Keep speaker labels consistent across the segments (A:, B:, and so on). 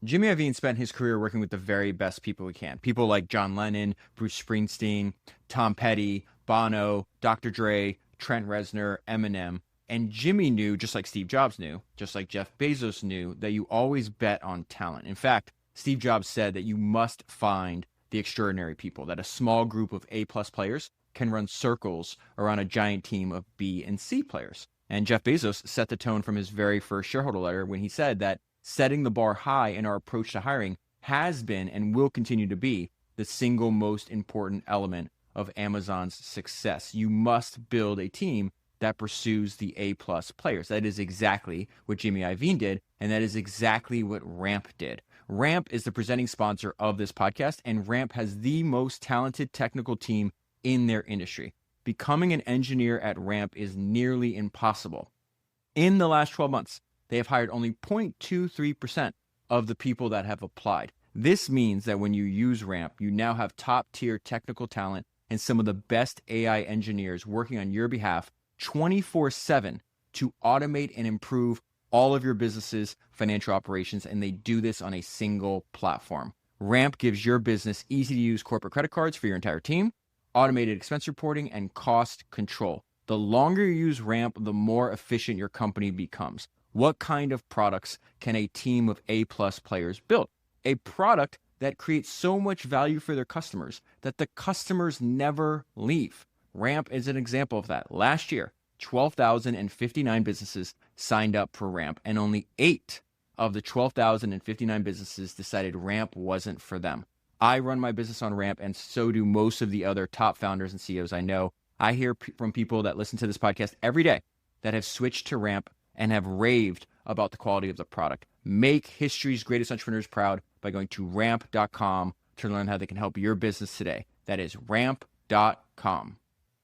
A: Jimmy Iovine spent his career working with the very best people he can. People like John Lennon, Bruce Springsteen, Tom Petty, Bono, Dr. Dre, Trent Reznor, Eminem. And Jimmy knew, just like Steve Jobs knew, just like Jeff Bezos knew, that you always bet on talent. In fact, Steve Jobs said that you must find the extraordinary people, that a small group of A-plus players can run circles around a giant team of B and C players. And Jeff Bezos set the tone from his very first shareholder letter when he said that setting the bar high in our approach to hiring has been and will continue to be the single most important element of Amazon's success. You must build a team that pursues the A-plus players. That is exactly what Jimmy Iovine did, and that is exactly what Ramp did. Ramp is the presenting sponsor of this podcast, and Ramp has the most talented technical team in their industry. Becoming an engineer at Ramp is nearly impossible. In the last 12 months, they have hired only 0.23% of the people that have applied. This means that when you use Ramp, you now have top-tier technical talent and some of the best AI engineers working on your behalf 24/7 to automate and improve all of your business's financial operations, and they do this on a single platform. Ramp gives your business easy-to-use corporate credit cards for your entire team, automated expense reporting, and cost control. The longer you use Ramp, the more efficient your company becomes. What kind of products can a team of A-plus players build? A product that creates so much value for their customers that the customers never leave. Ramp is an example of that. Last year, 12,059 businesses signed up for Ramp, and only 8 of the 12,059 businesses decided Ramp wasn't for them. I run my business on Ramp, and so do most of the other top founders and CEOs I know. I hear from people that listen to this podcast every day that have switched to Ramp and have raved about the quality of the product. Make history's greatest entrepreneurs proud by going to ramp.com to learn how they can help your business today. That is ramp.com.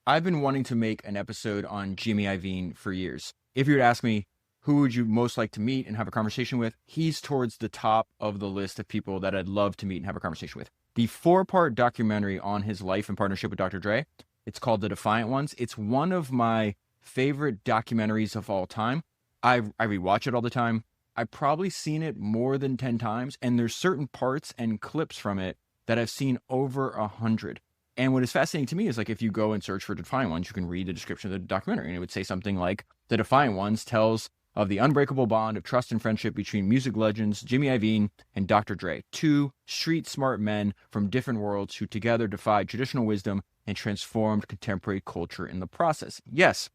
A: I've been wanting to make an episode on Jimmy Iovine for years. If you were to ask me, who would you most like to meet and have a conversation with? He's towards the top of the list of people that I'd love to meet and have a conversation with. The 4-part documentary on his life in partnership with Dr. Dre, it's called The Defiant Ones. It's one of my favorite documentaries of all time. I rewatch it all the time. I've probably seen it more than 10 times, and there's certain parts and clips from it that I've seen over 100. And what is fascinating to me is, like, if you go and search for Defiant Ones, you can read the description of the documentary, and it would say something like, The Defiant Ones tells of the unbreakable bond of trust and friendship between music legends Jimmy Iovine and Dr. Dre, 2 street-smart men from different worlds who together defied traditional wisdom and transformed contemporary culture in the process. Yes,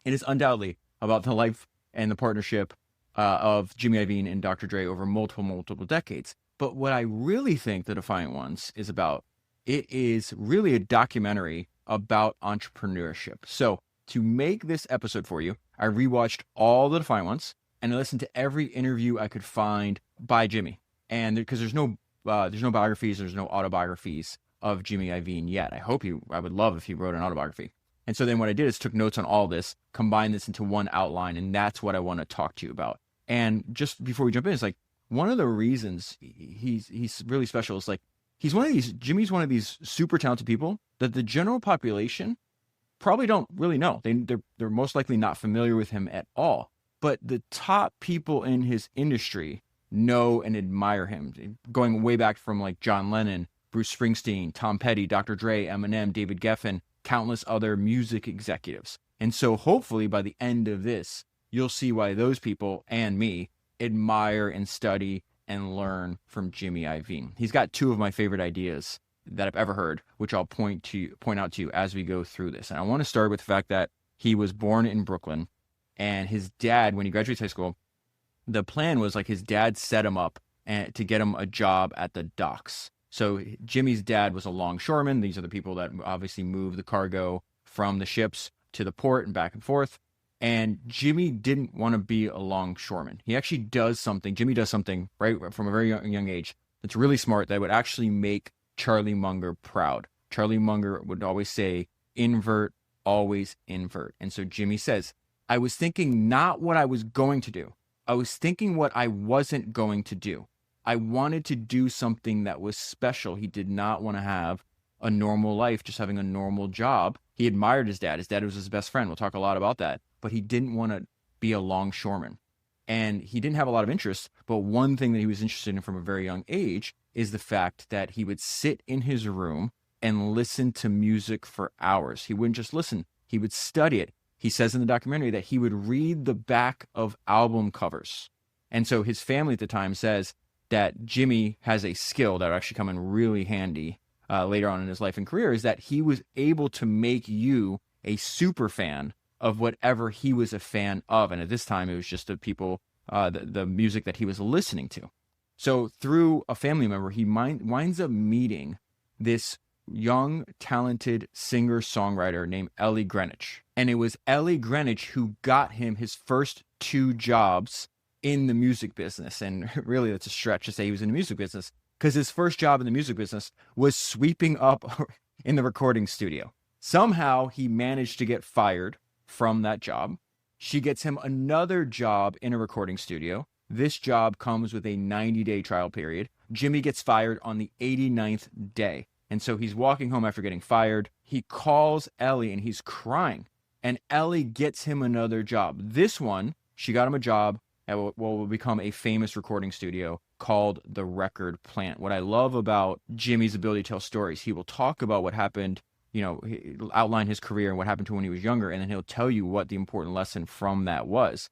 A: it is undoubtedly about the life and the partnership of Jimmy Iovine and Dr. Dre over multiple decades. But what I really think The Defiant Ones is about, it is really a documentary about entrepreneurship. So to make this episode for you, I rewatched all The Defiant Ones and I listened to every interview I could find by Jimmy. And because there's no biographies, there's no autobiographies of Jimmy Iovine yet. I would love if he wrote an autobiography. And so then what I did is took notes on all this, combined this into one outline, and that's what I want to talk to you about. And just before we jump in, it's like, one of the reasons he's really special is, like, Jimmy's one of these super talented people that the general population probably don't really know. They're most likely not familiar with him at all. But the top people in his industry know and admire him, going way back from, like, John Lennon, Bruce Springsteen, Tom Petty, Dr. Dre, Eminem, David Geffen, countless other music executives. And so hopefully by the end of this, you'll see why those people and me admire and study and learn from Jimmy Iovine. He's got 2 of my favorite ideas that I've ever heard, which I'll point out to you as we go through this. And I want to start with the fact that he was born in Brooklyn, and his dad, when he graduates high school, the plan was, like, his dad set him up to get him a job at the docks. So Jimmy's dad was a longshoreman. These are the people that obviously move the cargo from the ships to the port and back and forth. And Jimmy didn't want to be a longshoreman. Jimmy does something right from a very young age that's really smart that would actually make Charlie Munger proud. Charlie Munger would always say, invert, always invert. And so Jimmy says, I was thinking not what I was going to do. I was thinking what I wasn't going to do. I wanted to do something that was special. He did not want to have a normal life, just having a normal job. He admired his dad. His dad was his best friend. We'll talk a lot about that. But he didn't want to be a longshoreman. And he didn't have a lot of interest, but one thing that he was interested in from a very young age is the fact that he would sit in his room and listen to music for hours. He wouldn't just listen, he would study it. He says in the documentary that he would read the back of album covers. And so his family at the time says that Jimmy has a skill that will actually come in really handy later on in his life and career, is that he was able to make you a super fan of whatever he was a fan of. And at this time, it was just the people, the music that he was listening to. So through a family member, he winds up meeting this young, talented singer-songwriter named Ellie Greenwich. And it was Ellie Greenwich who got him his first 2 jobs in the music business. And really, that's a stretch to say he was in the music business, because his first job in the music business was sweeping up in the recording studio. Somehow, he managed to get fired from that job. She gets him another job in a recording studio. This job comes with a 90-day trial period. Jimmy gets fired on the 89th day. And so he's walking home after getting fired. He calls Ellie and he's crying. And Ellie gets him another job. This one, she got him a job at what will become a famous recording studio called The Record Plant. What I love about Jimmy's ability to tell stories, he will talk about what happened, he'll outline his career and what happened to him when he was younger, and then he'll tell you what the important lesson from that was.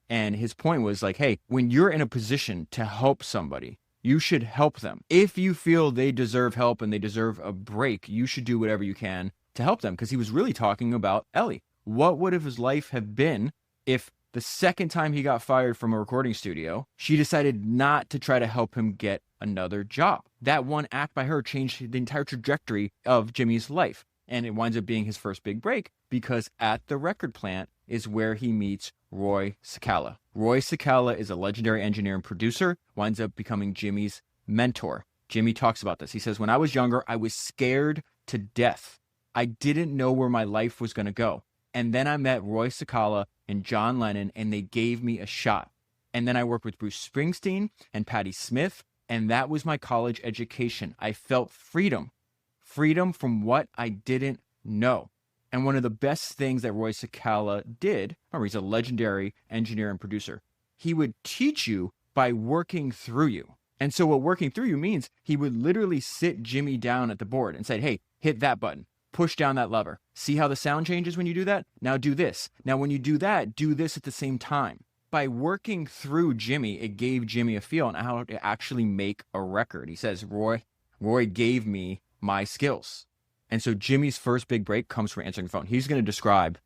A: And his point was like, hey, when you're in a position to help somebody, you should help them. If you feel they deserve help and they deserve a break, you should do whatever you can to help them. Because he was really talking about Ellie. What would his life have been if the second time he got fired from a recording studio, she decided not to try to help him get another job? That one act by her changed the entire trajectory of Jimmy's life. And it winds up being his first big break, because at the record plant is where he meets Roy Cicala. Roy Cicala is a legendary engineer and producer, winds up becoming Jimmy's mentor. Jimmy talks about this. He says, when I was younger, I was scared to death. I didn't know where my life was going to go. And then I met Roy Cicala and John Lennon, and they gave me a shot. And then I worked with Bruce Springsteen and Patti Smith, and that was my college education. I felt freedom from what I didn't know. And one of the best things that Roy Cicala did, remember, he's a legendary engineer and producer, he would teach you by working through you. And so what working through you means, he would literally sit Jimmy down at the board and say, hey, hit that button, push down that lever. See how the sound changes when you do that? Now do this. Now when you do that, do this at the same time. By working through Jimmy, it gave Jimmy a feel on how to actually make a record. He says, Roy gave me my skills. And so Jimmy's first big break comes from answering the phone. He's going to describe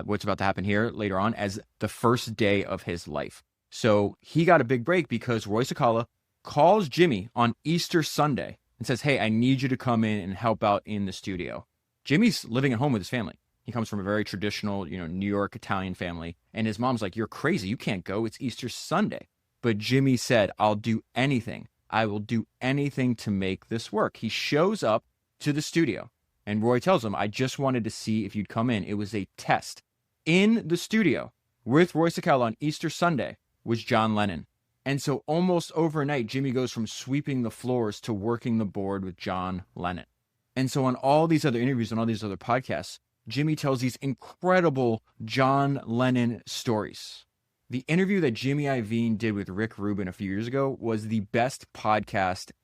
A: what's about to happen here later on as the first day of his life. So he got a big break because Roy Cicala calls Jimmy on Easter Sunday and says, hey, I need you to come in and help out in the studio. Jimmy's living at home with his family. He comes from a very traditional, New York Italian family. And his mom's like, you're crazy. You can't go. It's Easter Sunday. But Jimmy said, I'll do anything. I will do anything to make this work. He shows up to the studio. And Roy tells him, I just wanted to see if you'd come in. It was a test. In the studio with Roy Cicala on Easter Sunday was John Lennon. And so almost overnight, Jimmy goes from sweeping the floors to working the board with John Lennon. And so on all these other interviews and all these other podcasts, Jimmy tells these incredible John Lennon stories. The interview that Jimmy Iovine did with Rick Rubin a few years ago was the best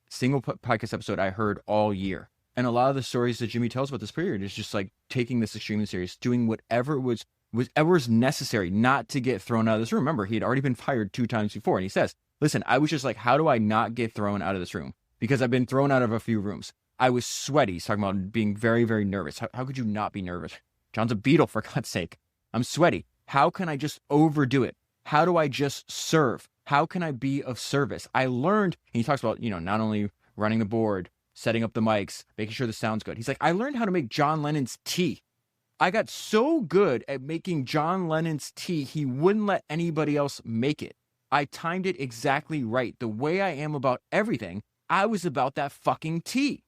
A: single podcast episode I heard all year. And a lot of the stories that Jimmy tells about this period is just like taking this extremely serious, doing whatever was necessary not to get thrown out of this room. Remember, he had already been fired 2 times before. And he says, listen, I was just like, how do I not get thrown out of this room? Because I've been thrown out of a few rooms. I was sweaty. He's talking about being very, very nervous. How could you not be nervous? John's a Beatle, for God's sake. I'm sweaty. How can I just overdo it? How do I just serve? How can I be of service? I learned, and he talks about, not only running the board, setting up the mics, making sure the sound's good. He's like, I learned how to make John Lennon's tea. I got so good at making John Lennon's tea, he wouldn't let anybody else make it. I timed it exactly right. The way I am about everything, I was about that fucking tea.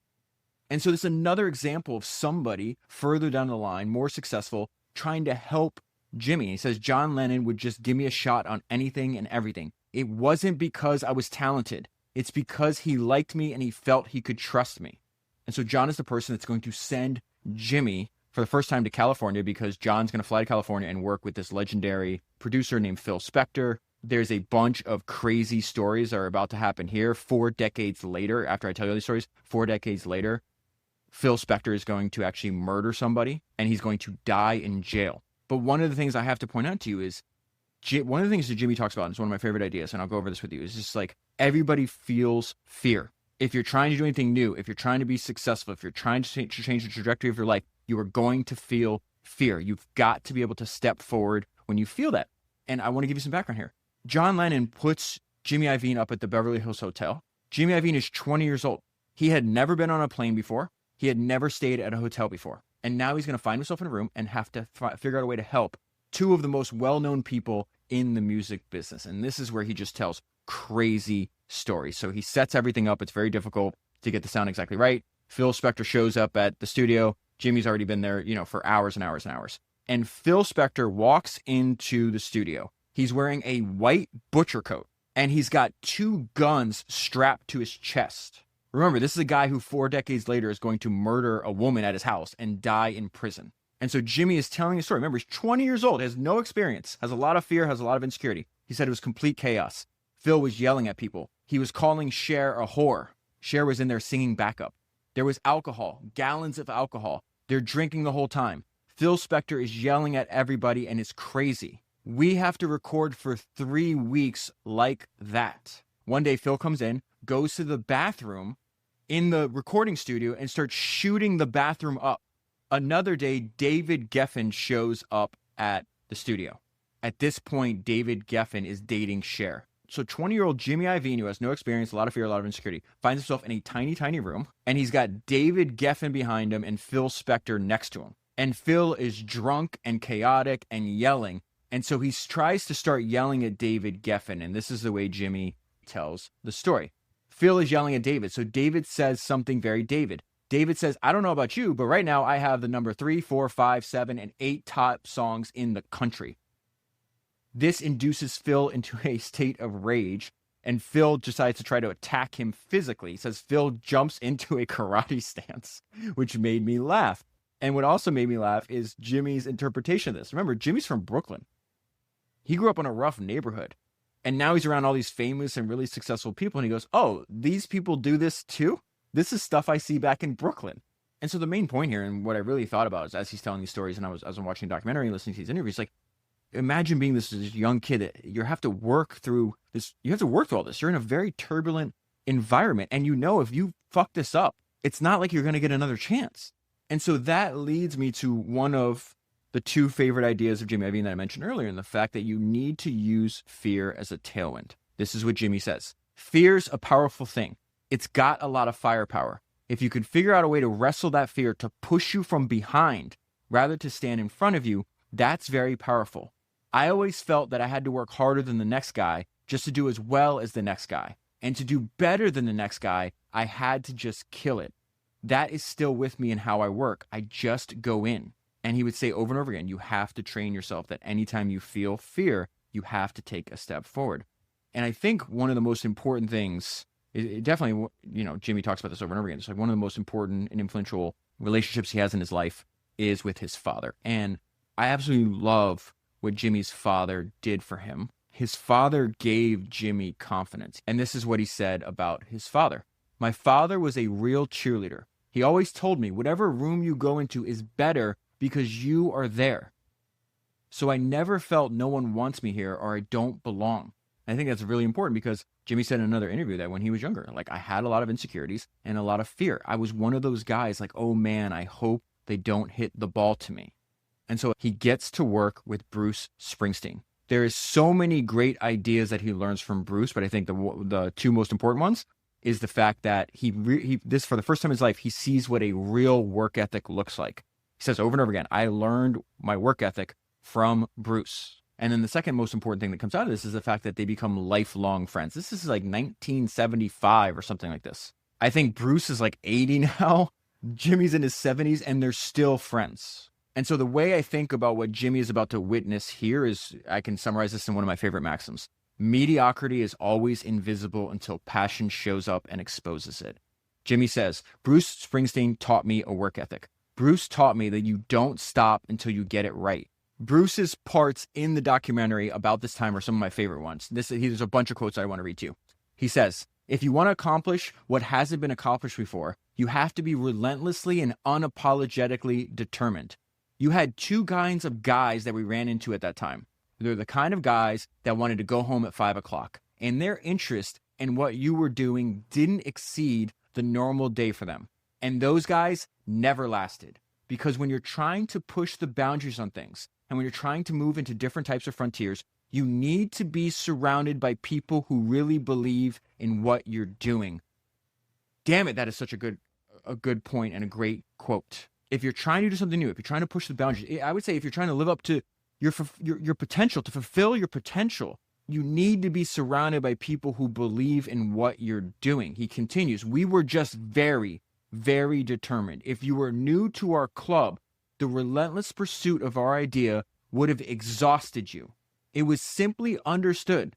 A: And so this is another example of somebody further down the line, more successful, trying to help Jimmy. He says, John Lennon would just give me a shot on anything and everything. It wasn't because I was talented. It's because he liked me and he felt he could trust me. And so John is the person that's going to send Jimmy for the first time to California, because John's going to fly to California and work with this legendary producer named Phil Spector. there's a bunch of crazy stories that are about to happen here. 4 decades later, after I tell you all these stories, 4 decades later, Phil Spector is going to actually murder somebody and he's going to die in jail. But one of the things I have to point out to you is one of the things that Jimmy talks about, and it's one of my favorite ideas, and I'll go over this with you, is just like everybody feels fear. If you're trying to do anything new, if you're trying to be successful, if you're trying to change the trajectory of your life, you are going to feel fear. You've got to be able to step forward when you feel that. And I want to give you some background here. John Lennon puts Jimmy Iovine up at the Beverly Hills Hotel. Jimmy Iovine is 20 years old. He had never been on a plane before. He had never stayed at a hotel before. And now he's going to find himself in a room and have to figure out a way to help two of the most well-known people in the music business. And this is where he just tells crazy stories. So he sets everything up. It's very difficult to get the sound exactly right. Phil Spector shows up at the studio. Jimmy's already been there, for hours and hours and hours. And Phil Spector walks into the studio. He's wearing a white butcher coat and he's got 2 guns strapped to his chest. Remember, this is a guy who 4 decades later is going to murder a woman at his house and die in prison. And so Jimmy is telling a story. Remember, he's 20 years old, has no experience, has a lot of fear, has a lot of insecurity. He said it was complete chaos. Phil was yelling at people. He was calling Cher a whore. Cher was in there singing backup. There was alcohol, gallons of alcohol. They're drinking the whole time. Phil Spector is yelling at everybody and it's crazy. We have to record for 3 weeks like that. One day, Phil comes in, goes to the bathroom in the recording studio and starts shooting the bathroom up. Another day, David Geffen shows up at the studio. At this point, David Geffen is dating Cher. So 20-year-old Jimmy Iovine, who has no experience, a lot of fear, a lot of insecurity, finds himself in a tiny, tiny room, and he's got David Geffen behind him and Phil Spector next to him. And Phil is drunk and chaotic and yelling. And so he tries to start yelling at David Geffen, and this is the way Jimmy tells the story. Phil is yelling at David, so David says something very David. David says, I don't know about you, but right now I have the number 3, 4, 5, 7, and 8 top songs in the country. This induces Phil into a state of rage, and Phil decides to try to attack him physically. He says Phil jumps into a karate stance, which made me laugh. And what also made me laugh is Jimmy's interpretation of this. Remember, Jimmy's from Brooklyn. He grew up in a rough neighborhood, and now he's around all these famous and really successful people, and he goes, oh, these people do this too? This is stuff I see back in Brooklyn. And so the main point here, and what I really thought about is as he's telling these stories, and I was watching a documentary and listening to these interviews, like, imagine being this young kid that you have to work through this. You have to work through all this. You're in a very turbulent environment. And if you fuck this up, it's not like you're going to get another chance. And so that leads me to one of the 2 favorite ideas of Jimmy Iovine that I mentioned earlier, and the fact that you need to use fear as a tailwind. This is what Jimmy says. Fear's a powerful thing. It's got a lot of firepower. If you could figure out a way to wrestle that fear to push you from behind rather to stand in front of you, that's very powerful. I always felt that I had to work harder than the next guy just to do as well as the next guy. And to do better than the next guy, I had to just kill it. That is still with me in how I work. I just go in. And he would say over and over again, you have to train yourself that anytime you feel fear, you have to take a step forward. And I think one of the most important things, it definitely, Jimmy talks about this over and over again. It's like one of the most important and influential relationships he has in his life is with his father. And I absolutely love what Jimmy's father did for him. His father gave Jimmy confidence. And this is what he said about his father. My father was a real cheerleader. He always told me, whatever room you go into is better because you are there. So I never felt no one wants me here or I don't belong. And I think that's really important because Jimmy said in another interview that when he was younger, like I had a lot of insecurities and a lot of fear. I was one of those guys like, oh man, I hope they don't hit the ball to me. And so he gets to work with Bruce Springsteen. There is so many great ideas that he learns from Bruce, but I think the 2 most important ones is the fact that this for the first time in his life, he sees what a real work ethic looks like. He says over and over again, I learned my work ethic from Bruce. And then the second most important thing that comes out of this is the fact that they become lifelong friends. This is like 1975 or something like this. I think Bruce is like 80 now. Jimmy's in his 70s and they're still friends. And so the way I think about what Jimmy is about to witness here is, I can summarize this in one of my favorite maxims. Mediocrity is always invisible until passion shows up and exposes it. Jimmy says, Bruce Springsteen taught me a work ethic. Bruce taught me that you don't stop until you get it right. Bruce's parts in the documentary about this time are some of my favorite ones. There's a bunch of quotes I want to read to you. He says, if you want to accomplish what hasn't been accomplished before, you have to be relentlessly and unapologetically determined. You had two kinds of guys that we ran into at that time. They're the kind of guys that wanted to go home at 5 o'clock, and their interest in what you were doing didn't exceed the normal day for them. And those guys never lasted. Because when you're trying to push the boundaries on things, and when you're trying to move into different types of frontiers, you need to be surrounded by people who really believe in what you're doing. Damn it, that is such a good point and a great quote. If you're trying to do something new, if you're trying to push the boundaries, I would say if you're trying to live up to your potential, to fulfill your potential, you need to be surrounded by people who believe in what you're doing. He continues, we were just very, very determined. If you were new to our club, the relentless pursuit of our idea would have exhausted you. It was simply understood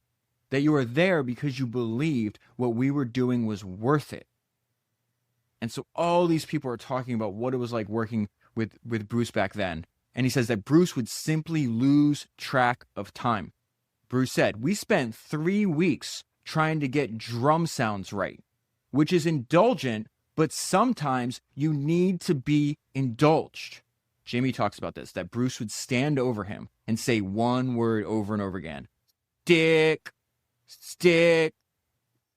A: that you were there because you believed what we were doing was worth it. And so all these people are talking about what it was like working with Bruce back then. And he says that Bruce would simply lose track of time. Bruce said, we spent 3 weeks trying to get drum sounds right, which is indulgent, but sometimes you need to be indulged. Jimmy talks about this, that Bruce would stand over him and say one word over and over again. Stick, stick,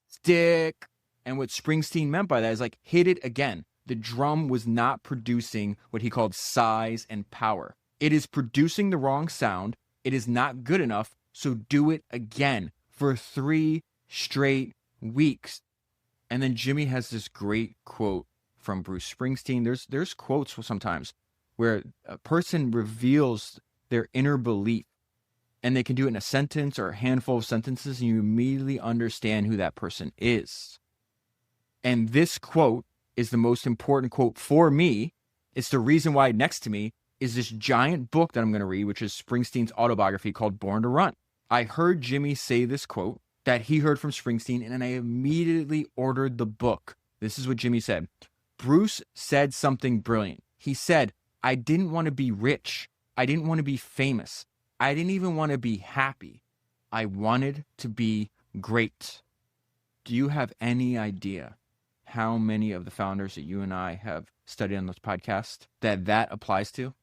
A: stick. And what Springsteen meant by that is like, hit it again. The drum was not producing what he called size and power. It is producing the wrong sound. It is not good enough. So do it again for 3 straight weeks. And then Jimmy has this great quote from Bruce Springsteen. There's quotes sometimes where a person reveals their inner belief, and they can do it in a sentence or a handful of sentences, and you immediately understand who that person is. And this quote is the most important quote for me. It's the reason why next to me is this giant book that I'm going to read, which is Springsteen's autobiography called Born to Run. I heard Jimmy say this quote that he heard from Springsteen, and I immediately ordered the book. This is what Jimmy said. Bruce said something brilliant. He said, I didn't want to be rich. I didn't want to be famous. I didn't even want to be happy. I wanted to be great. Do you have any idea how many of the founders that you and I have studied on this podcast that applies to?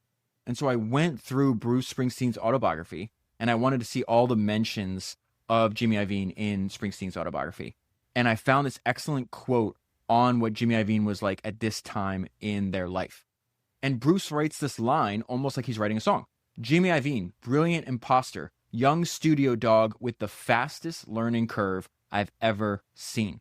A: And so I went through Bruce Springsteen's autobiography, and I wanted to see all the mentions of Jimmy Iovine in Springsteen's autobiography. And I found this excellent quote on what Jimmy Iovine was like at this time in their life. And Bruce writes this line almost like he's writing a song. Jimmy Iovine, brilliant imposter, young studio dog with the fastest learning curve I've ever seen.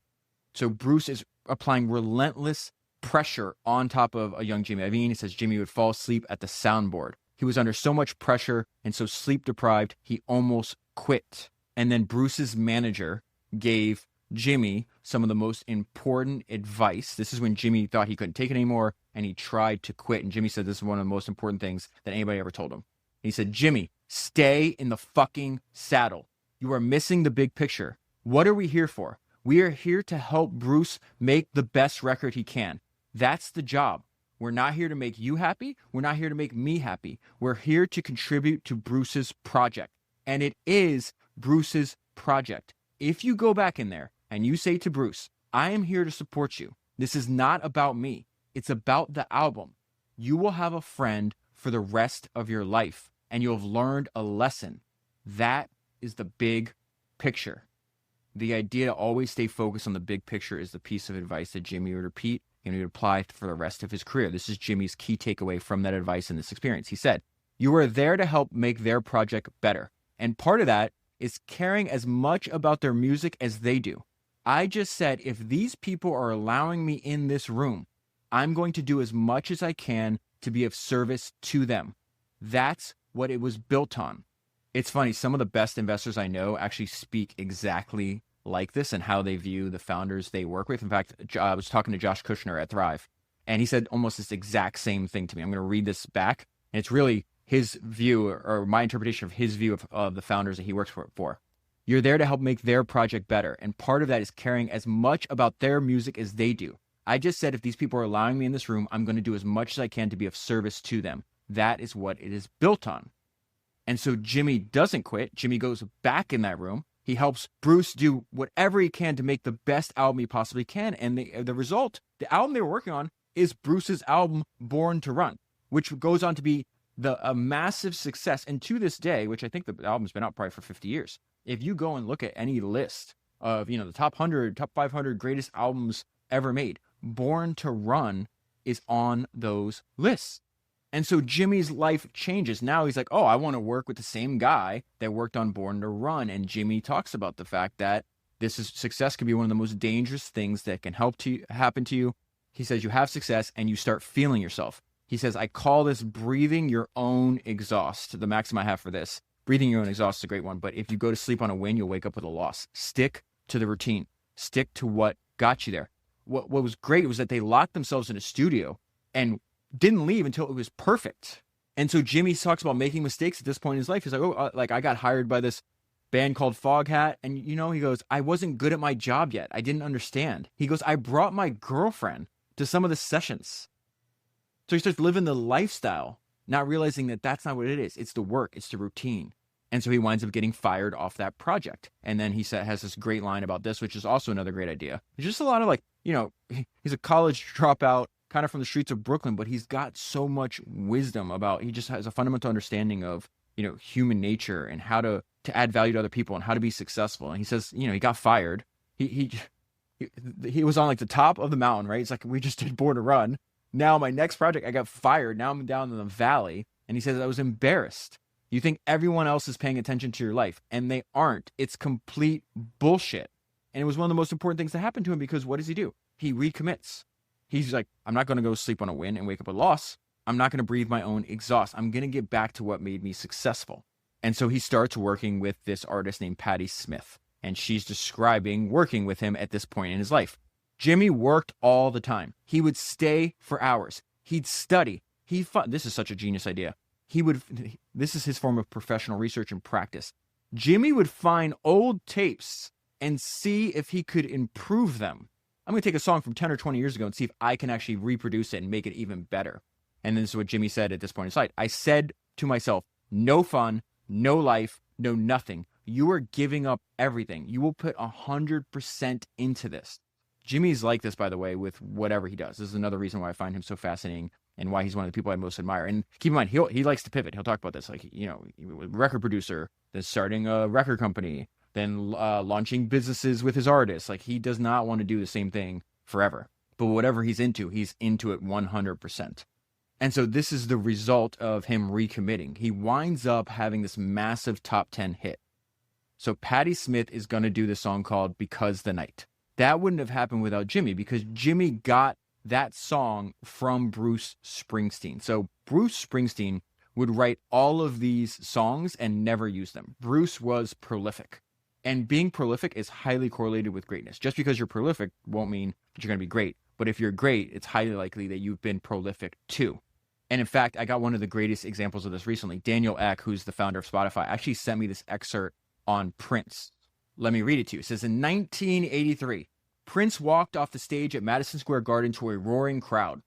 A: So Bruce is applying relentless pressure on top of a young Jimmy Iovine. He says Jimmy would fall asleep at the soundboard. He was under so much pressure and so sleep deprived, he almost quit. And then Bruce's manager gave Jimmy some of the most important advice. This is when Jimmy thought he couldn't take it anymore, and he tried to quit. And Jimmy said this is one of the most important things that anybody ever told him. He said, Jimmy, stay in the fucking saddle. You are missing the big picture. What are we here for? We are here to help Bruce make the best record he can. That's the job. We're not here to make you happy. We're not here to make me happy. We're here to contribute to Bruce's project. And it is Bruce's project. If you go back in there and you say to Bruce, I am here to support you. This is not about me. It's about the album. You will have a friend for the rest of your life, and you'll have learned a lesson. That is the big picture. The idea to always stay focused on the big picture is the piece of advice that Jimmy would repeat and he would apply for the rest of his career. This is Jimmy's key takeaway from that advice and this experience. He said, you are there to help make their project better. And part of that is caring as much about their music as they do. I just said, if these people are allowing me in this room, I'm going to do as much as I can to be of service to them. That's what it was built on. It's funny, some of the best investors I know actually speak exactly like this and how they view the founders they work with. In fact, I was talking to Josh Kushner at Thrive, and he said almost this exact same thing to me. I'm going to read this back, and it's really his view or my interpretation of his view of the founders that he works for. You're there to help make their project better, and part of that is caring as much about their music as they do. I just said if these people are allowing me in this room, I'm going to do as much as I can to be of service to them. That is what it is built on. And so Jimmy doesn't quit. Jimmy goes back in that room. He helps Bruce do whatever he can to make the best album he possibly can. And the result, the album they were working on, is Bruce's album, Born to Run, which goes on to be a massive success. And to this day, which I think the album's been out probably for 50 years, if you go and look at any list of, the top 100, top 500 greatest albums ever made, Born to Run is on those lists. And so Jimmy's life changes. Now he's like, oh, I want to work with the same guy that worked on Born to Run. And Jimmy talks about the fact that success can be one of the most dangerous things that can happen to you. He says you have success and you start feeling yourself. He says, I call this breathing your own exhaust. The maxim I have for this, breathing your own exhaust is a great one. But if you go to sleep on a win, you'll wake up with a loss. Stick to the routine. Stick to what got you there. What was great was that they locked themselves in a studio and didn't leave until it was perfect. And so Jimmy talks about making mistakes at this point in his life. He's like, I got hired by this band called Foghat. And, he goes, I wasn't good at my job yet. I didn't understand. He goes, I brought my girlfriend to some of the sessions. So he starts living the lifestyle, not realizing that that's not what it is. It's the work. It's the routine. And so he winds up getting fired off that project. And then he has this great line about this, which is also another great idea. It's just a lot of he's a college dropout, kind of from the streets of Brooklyn, but he's got so much wisdom he just has a fundamental understanding of, human nature and how to add value to other people and how to be successful. And he says, he got fired. He was on the top of the mountain, right? It's like, we just did Born to Run. Now my next project, I got fired. Now I'm down in the valley. And he says, I was embarrassed. You think everyone else is paying attention to your life, and they aren't. It's complete bullshit. And it was one of the most important things that happened to him, because what does he do? He recommits. He's like, I'm not going to go sleep on a win and wake up a loss. I'm not going to breathe my own exhaust. I'm going to get back to what made me successful. And so he starts working with this artist named Patti Smith. And she's describing working with him at this point in his life. Jimmy worked all the time. He would stay for hours. He'd study. This is such a genius idea. This is his form of professional research and practice. Jimmy would find old tapes and see if he could improve them. I'm going to take a song from 10 or 20 years ago and see if I can actually reproduce it and make it even better. And this is what Jimmy said at this point in his life. I said to myself, no fun, no life, no nothing. You are giving up everything. You will put 100% into this. Jimmy's like this, by the way, with whatever he does. This is another reason why I find him so fascinating and why he's one of the people I most admire. And keep in mind, he likes to pivot. He'll talk about this, record producer, then starting a record company, then launching businesses with his artists. He does not want to do the same thing forever. But whatever he's into it 100%. And so this is the result of him recommitting. He winds up having this massive top 10 hit. So Patti Smith is going to do this song called Because the Night. That wouldn't have happened without Jimmy, because Jimmy got that song from Bruce Springsteen. So Bruce Springsteen would write all of these songs and never use them. Bruce was prolific. And being prolific is highly correlated with greatness. Just because you're prolific won't mean that you're going to be great. But if you're great, it's highly likely that you've been prolific too. And in fact, I got one of the greatest examples of this recently. Daniel Ek, who's the founder of Spotify, actually sent me this excerpt on Prince. Let me read it to you. It says, in 1983, Prince walked off the stage at Madison Square Garden to a roaring crowd.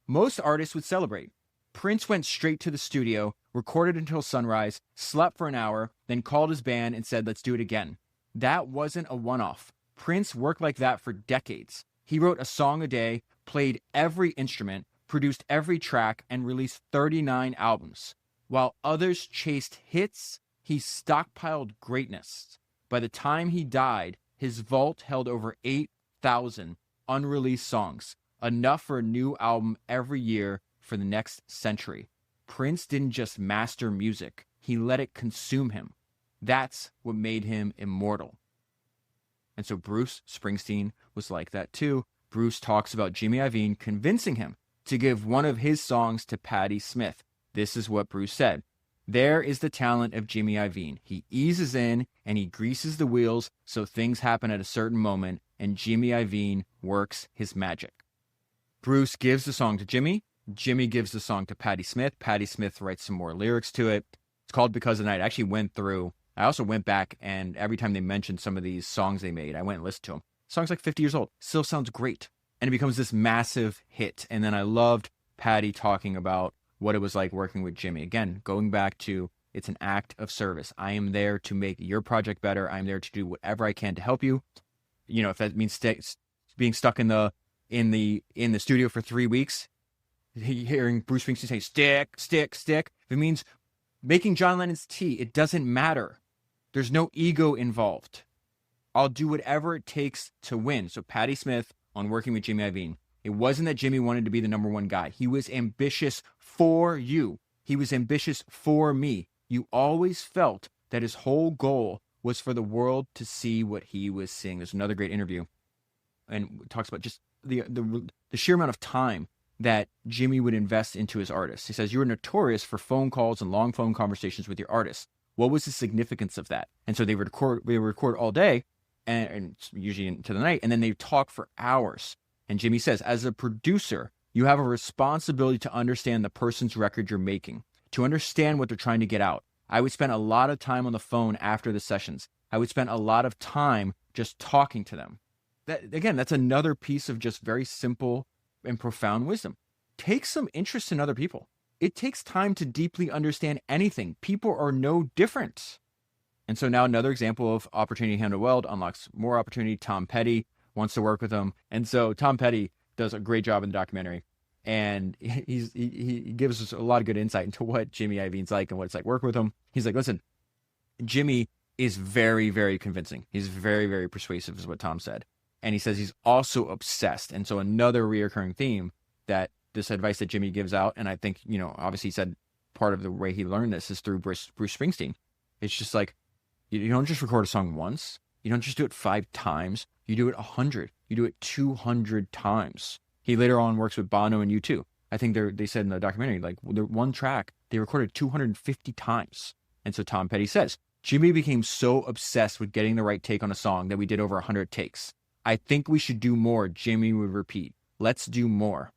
A: Most artists would celebrate. Prince went straight to the studio, recorded until sunrise, slept for an hour, then called his band and said, let's do it again. That wasn't a one-off. Prince worked like that for decades. He wrote a song a day, played every instrument, produced every track, and released 39 albums. While others chased hits, he stockpiled greatness. By the time he died, his vault held over 8,000 unreleased songs, enough for a new album every year for the next century. Prince didn't just master music, he let it consume him. That's what made him immortal. And so Bruce Springsteen was like that too. Bruce talks about Jimmy Iovine convincing him to give one of his songs to Patti Smith. This is what Bruce said. There is the talent of Jimmy Iovine. He eases in and he greases the wheels so things happen at a certain moment, and Jimmy Iovine works his magic. Bruce gives the song to Jimmy. Jimmy gives the song to Patti Smith. Patti Smith writes some more lyrics to it. It's called Because of the Night. I also went back, and every time they mentioned some of these songs they made, I went and listened to them. The song's like 50 years old. Still sounds great. And it becomes this massive hit. And then I loved Patti talking about what it was like working with Jimmy. Again, going back to, It's an act of service. I am there to make your project better. I'm there to do whatever I can to help you. You know, if that means being stuck in the studio for 3 weeks, hearing Bruce Springsteen say stick, stick, stick. If it means making John Lennon's tea, it doesn't matter. There's no ego involved. I'll do whatever it takes to win. So Patti Smith on working with Jimmy Iovine. It wasn't that Jimmy wanted to be the number one guy. He was ambitious for you. He was ambitious for me. You always felt that his whole goal was for the world to see what he was seeing. There's another great interview, and it talks about just the sheer amount of time that Jimmy would invest into his artists. He says, you were notorious for phone calls and long phone conversations with your artists. What was the significance of that? And so they would record all day, and usually into the night, and then they talk for hours. And Jimmy says, as a producer, you have a responsibility to understand the person's record you're making, to understand what they're trying to get out. I would spend a lot of time on the phone after the sessions. I would spend a lot of time just talking to them. That's another piece of just very simple and profound wisdom. Take some interest in other people. It takes time to deeply understand anything. People are no different. And so now another example of opportunity handled well unlocks more opportunity. Tom Petty wants to work with him. And so Tom Petty does a great job in the documentary. And he gives us a lot of good insight into what Jimmy Iovine's like and what it's like working with him. He's like, listen, Jimmy is very, very convincing. He's very, very persuasive is what Tom said. And he says he's also obsessed. And so another reoccurring theme that this advice that Jimmy gives out, and I think, you know, obviously he said part of the way he learned this is through Bruce Springsteen. It's just like, you don't just record a song once. You don't just do it 5 times. You do it 100. You do it 200 times. He later on works with Bono and U2. I think they said in the documentary, like, the one track, they recorded 250 times. And so Tom Petty says, Jimmy became so obsessed with getting the right take on a song that we did over 100 takes. I think we should do more, Jimmy would repeat. Let's do more.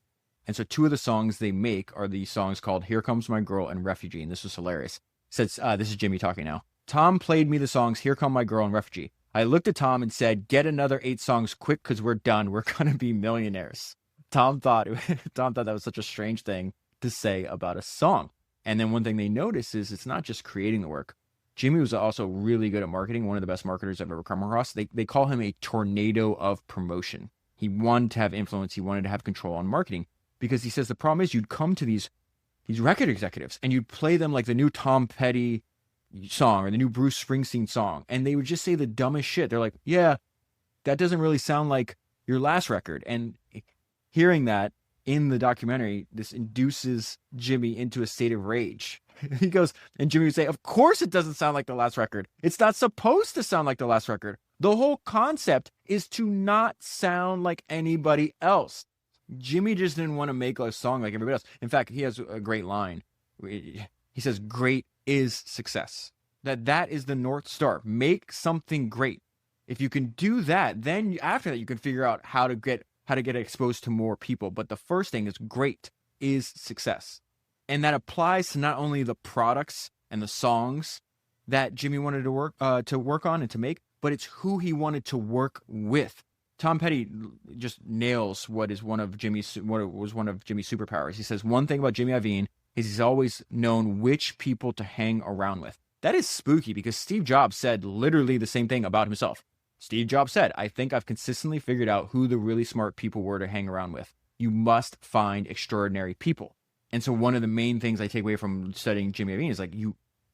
A: And so 2 of the songs they make are the songs called Here Comes My Girl and Refugee. And this was hilarious. Says, this is Jimmy talking now. Tom played me the songs Here Come My Girl and Refugee. I looked at Tom and said, get another 8 songs quick because we're done. We're going to be millionaires. Tom thought that was such a strange thing to say about a song. And then one thing they notice is it's not just creating the work. Jimmy was also really good at marketing, one of the best marketers I've ever come across. They call him a tornado of promotion. He wanted to have influence. He wanted to have control on marketing because he says the problem is you'd come to these record executives and you'd play them like the new Tom Petty song or the new Bruce Springsteen song. And they would just say the dumbest shit. They're like, yeah, that doesn't really sound like your last record. And hearing that in the documentary, this induces Jimmy into a state of rage. He goes, and Jimmy would say, of course it doesn't sound like the last record. It's not supposed to sound like the last record. The whole concept is to not sound like anybody else. Jimmy just didn't want to make a song like everybody else. In fact, he has a great line. He says, great is success. That is the North Star. Make something great. If you can do that, then after that, you can figure out how to get exposed to more people. But the first thing is great is success. And that applies to not only the products and the songs that Jimmy wanted to work on and to make, but it's who he wanted to work with. Tom Petty just nails what was one of Jimmy's superpowers. He says one thing about Jimmy Iovine is he's always known which people to hang around with. That is spooky because Steve Jobs said literally the same thing about himself. Steve Jobs said, I think I've consistently figured out who the really smart people were to hang around with. You must find extraordinary people. And so one of the main things I take away from studying Jimmy Iovine is like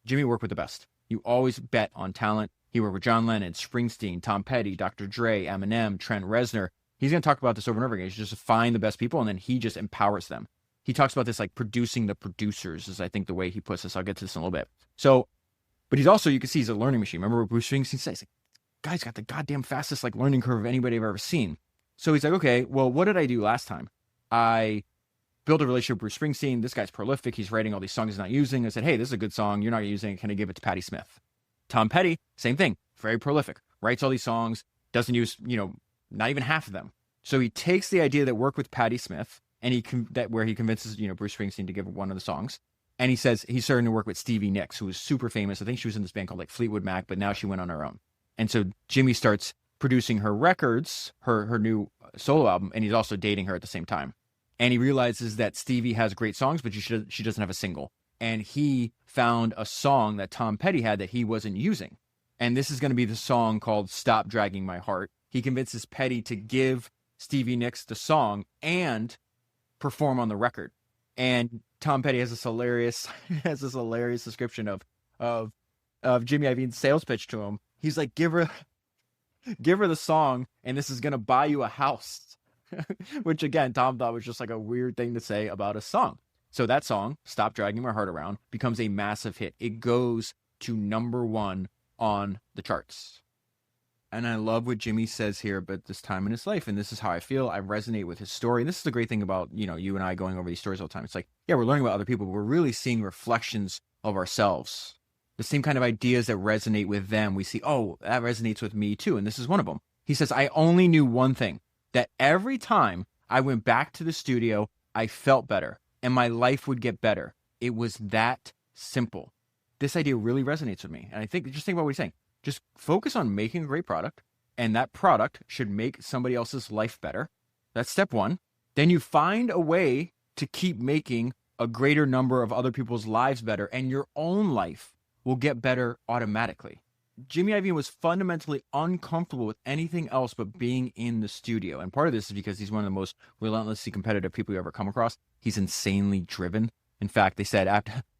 A: Jimmy worked with the best. You always bet on talent. He worked with John Lennon, Springsteen, Tom Petty, Dr. Dre, Eminem, Trent Reznor. He's going to talk about this over and over again. He's just find the best people, and then he just empowers them. He talks about this like producing the producers is, I think, the way he puts this. I'll get to this in a little bit. So, but he's also, you can see he's a learning machine. Remember what Bruce Springsteen says? Like, guy's got the goddamn fastest like learning curve of anybody I've ever seen. So he's like, okay, well, what did I do last time? I built a relationship with Bruce Springsteen. This guy's prolific. He's writing all these songs he's not using. I said, hey, this is a good song. You're not using it. Can I give it to Patti Smith? Tom Petty, same thing. Very prolific. Writes all these songs. Doesn't use, not even half of them. So he takes the idea that worked with Patti Smith and where he convinces, Bruce Springsteen to give one of the songs. And he says he's starting to work with Stevie Nicks, who was super famous. I think she was in this band called like Fleetwood Mac, but now she went on her own. And so Jimmy starts producing her records, her new solo album, and he's also dating her at the same time. And he realizes that Stevie has great songs, but she doesn't have a single. and he found a song that Tom Petty had that he wasn't using. And this is going to be the song called Stop Dragging My Heart. He convinces Petty to give Stevie Nicks the song and perform on the record. And Tom Petty has this hilarious description of Jimmy Iovine's sales pitch to him. He's like, give her the song, and this is gonna buy you a house. Which again, Tom thought was just like a weird thing to say about a song. So that song, Stop Dragging My Heart Around, becomes a massive hit. It goes to #1 on the charts. And I love what Jimmy says here about this time in his life. And this is how I feel. I resonate with his story. And this is the great thing about, you and I going over these stories all the time. It's like, yeah, we're learning about other people, but we're really seeing reflections of ourselves. The same kind of ideas that resonate with them. We see, oh, that resonates with me too. And this is one of them. He says, I only knew one thing, that every time I went back to the studio, I felt better and my life would get better. It was that simple. This idea really resonates with me. And I think, just think about what he's saying. Just focus on making a great product, and that product should make somebody else's life better. That's step one. Then you find a way to keep making a greater number of other people's lives better, and your own life will get better automatically. Jimmy Iovine was fundamentally uncomfortable with anything else but being in the studio. And part of this is because he's one of the most relentlessly competitive people you ever come across. He's insanely driven. In fact, they said,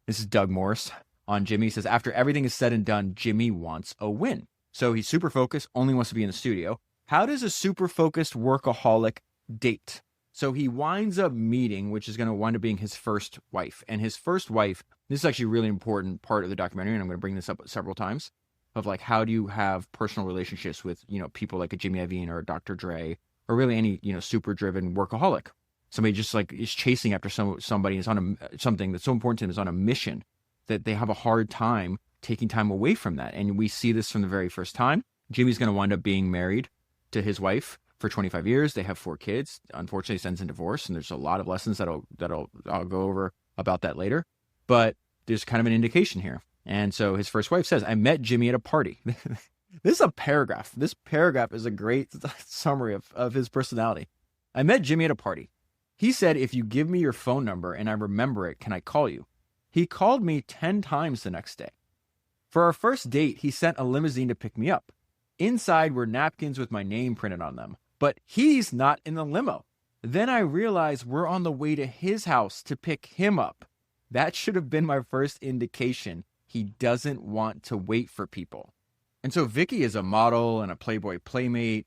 A: this is Doug Morris on Jimmy, says, after everything is said and done, Jimmy wants a win. So he's super focused, only wants to be in the studio. How does a super focused workaholic date? So he winds up meeting, which is going to wind up being his first wife. And his first wife, this is actually a really important part of the documentary, and I'm going to bring this up several times, of like, how do you have personal relationships with, people like a Jimmy Iovine or a Dr. Dre, or really any, super driven workaholic. Somebody just like is chasing after somebody is on something that's so important to them, is on a mission, that they have a hard time taking time away from that. And we see this from the very first time. Jimmy's going to wind up being married to his wife for 25 years. They have 4 kids. Unfortunately, it ends in divorce. And there's a lot of lessons I'll go over about that later. But there's kind of an indication here. And so his first wife says, I met Jimmy at a party. This is a paragraph. This paragraph is a great summary of his personality. I met Jimmy at a party. He said, if you give me your phone number and I remember it, can I call you? He called me 10 times the next day. For our first date, he sent a limousine to pick me up. Inside were napkins with my name printed on them, but he's not in the limo. Then I realized we're on the way to his house to pick him up. That should have been my first indication he doesn't want to wait for people. And so Vicky is a model and a Playboy playmate.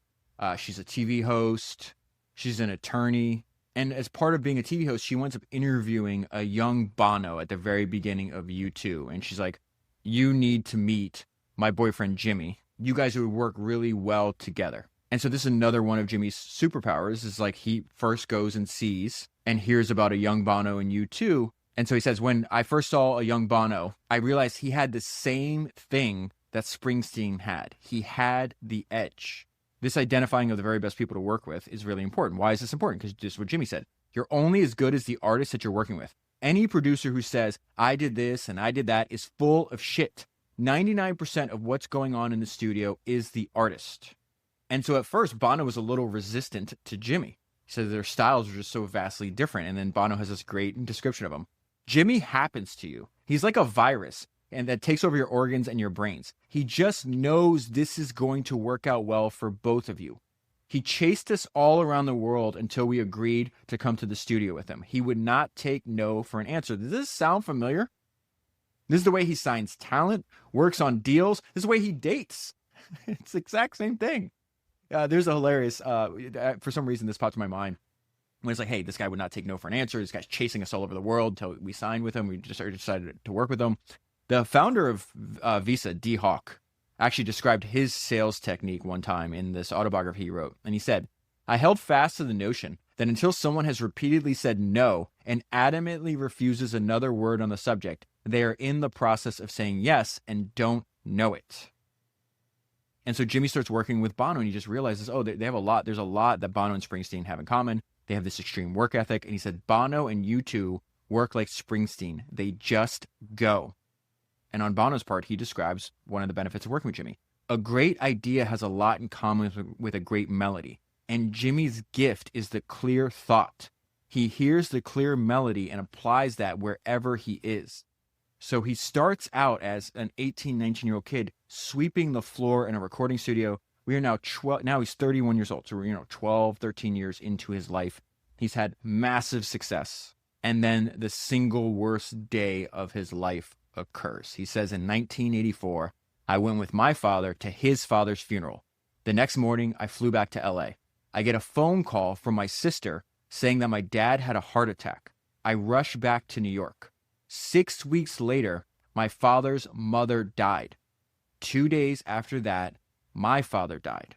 A: She's a TV host. She's an attorney. And as part of being a TV host, she winds up interviewing a young Bono at the very beginning of U2. And she's like, you need to meet my boyfriend, Jimmy. You guys would work really well together. And so this is another one of Jimmy's superpowers, is like he first goes and sees and hears about a young Bono in U2. And so he says, when I first saw a young Bono, I realized he had the same thing that Springsteen had. He had the edge. This identifying of the very best people to work with is really important. Why is this important? Because just what Jimmy said, you're only as good as the artist that you're working with. Any producer who says, I did this and I did that is full of shit. 99% of what's going on in the studio is the artist. And so at first, Bono was a little resistant to Jimmy. He said their styles are just so vastly different. And then Bono has this great description of him. Jimmy happens to you. He's like a virus, and that takes over your organs and your brains. He just knows this is going to work out well for both of you. He chased us all around the world until we agreed to come to the studio with him. He would not take no for an answer. Does this sound familiar? This is the way he signs talent, works on deals. This is the way he dates. It's the exact same thing. There's a hilarious, for some reason this popped in my mind, when it's like, hey, this guy would not take no for an answer. This guy's chasing us all over the world until we signed with him. We just decided to work with him. The founder of Visa, D. Hawk, actually described his sales technique one time in this autobiography he wrote. And he said, I held fast to the notion that until someone has repeatedly said no and adamantly refuses another word on the subject, they are in the process of saying yes and don't know it. And so Jimmy starts working with Bono, and he just realizes, oh, they have a lot. There's a lot that Bono and Springsteen have in common. They have this extreme work ethic. And he said, Bono and U2 work like Springsteen. They just go. And on Bono's part, he describes one of the benefits of working with Jimmy. A great idea has a lot in common with a great melody. And Jimmy's gift is the clear thought. He hears the clear melody and applies that wherever he is. So he starts out as an 18, 19-year-old kid sweeping the floor in a recording studio. We are now 12, now he's 31 years old. So we're, 12, 13 years into his life. He's had massive success. And then the single worst day of his life occurs. He says in 1984, I went with my father to his father's funeral. The next morning, I flew back to LA. I get a phone call from my sister saying that my dad had a heart attack. I rush back to New York. 6 weeks later, my father's mother died. 2 days after that, my father died.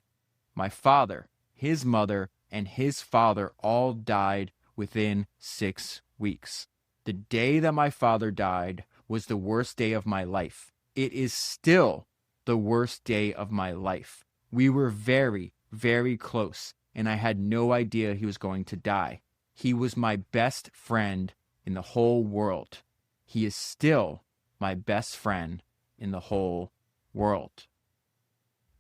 A: My father, his mother, and his father all died within 6 weeks. The day that my father died was the worst day of my life. It is still the worst day of my life. We were very, very close, and I had no idea he was going to die. He was my best friend in the whole world. He is still my best friend in the whole world.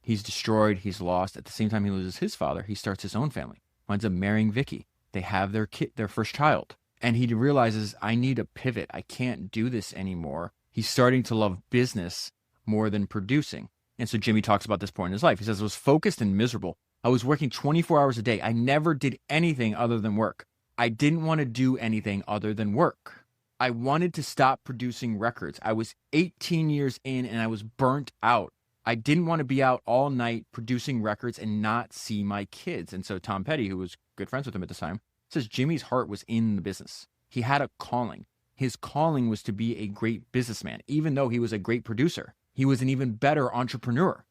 A: He's destroyed. He's lost. At the same time he loses his father, he starts his own family. Winds up marrying Vicky. They have their kid, their first child. And he realizes, I need a pivot. I can't do this anymore. He's starting to love business more than producing. And so Jimmy talks about this point in his life. He says, I was focused and miserable. I was working 24 hours a day. I never did anything other than work. I didn't want to do anything other than work. I wanted to stop producing records. I was 18 years in and I was burnt out. I didn't want to be out all night producing records and not see my kids. And so Tom Petty, who was good friends with him at the time, says Jimmy's heart was in the business. He had a calling. His calling was to be a great businessman. Even though he was a great producer, he was an even better entrepreneur.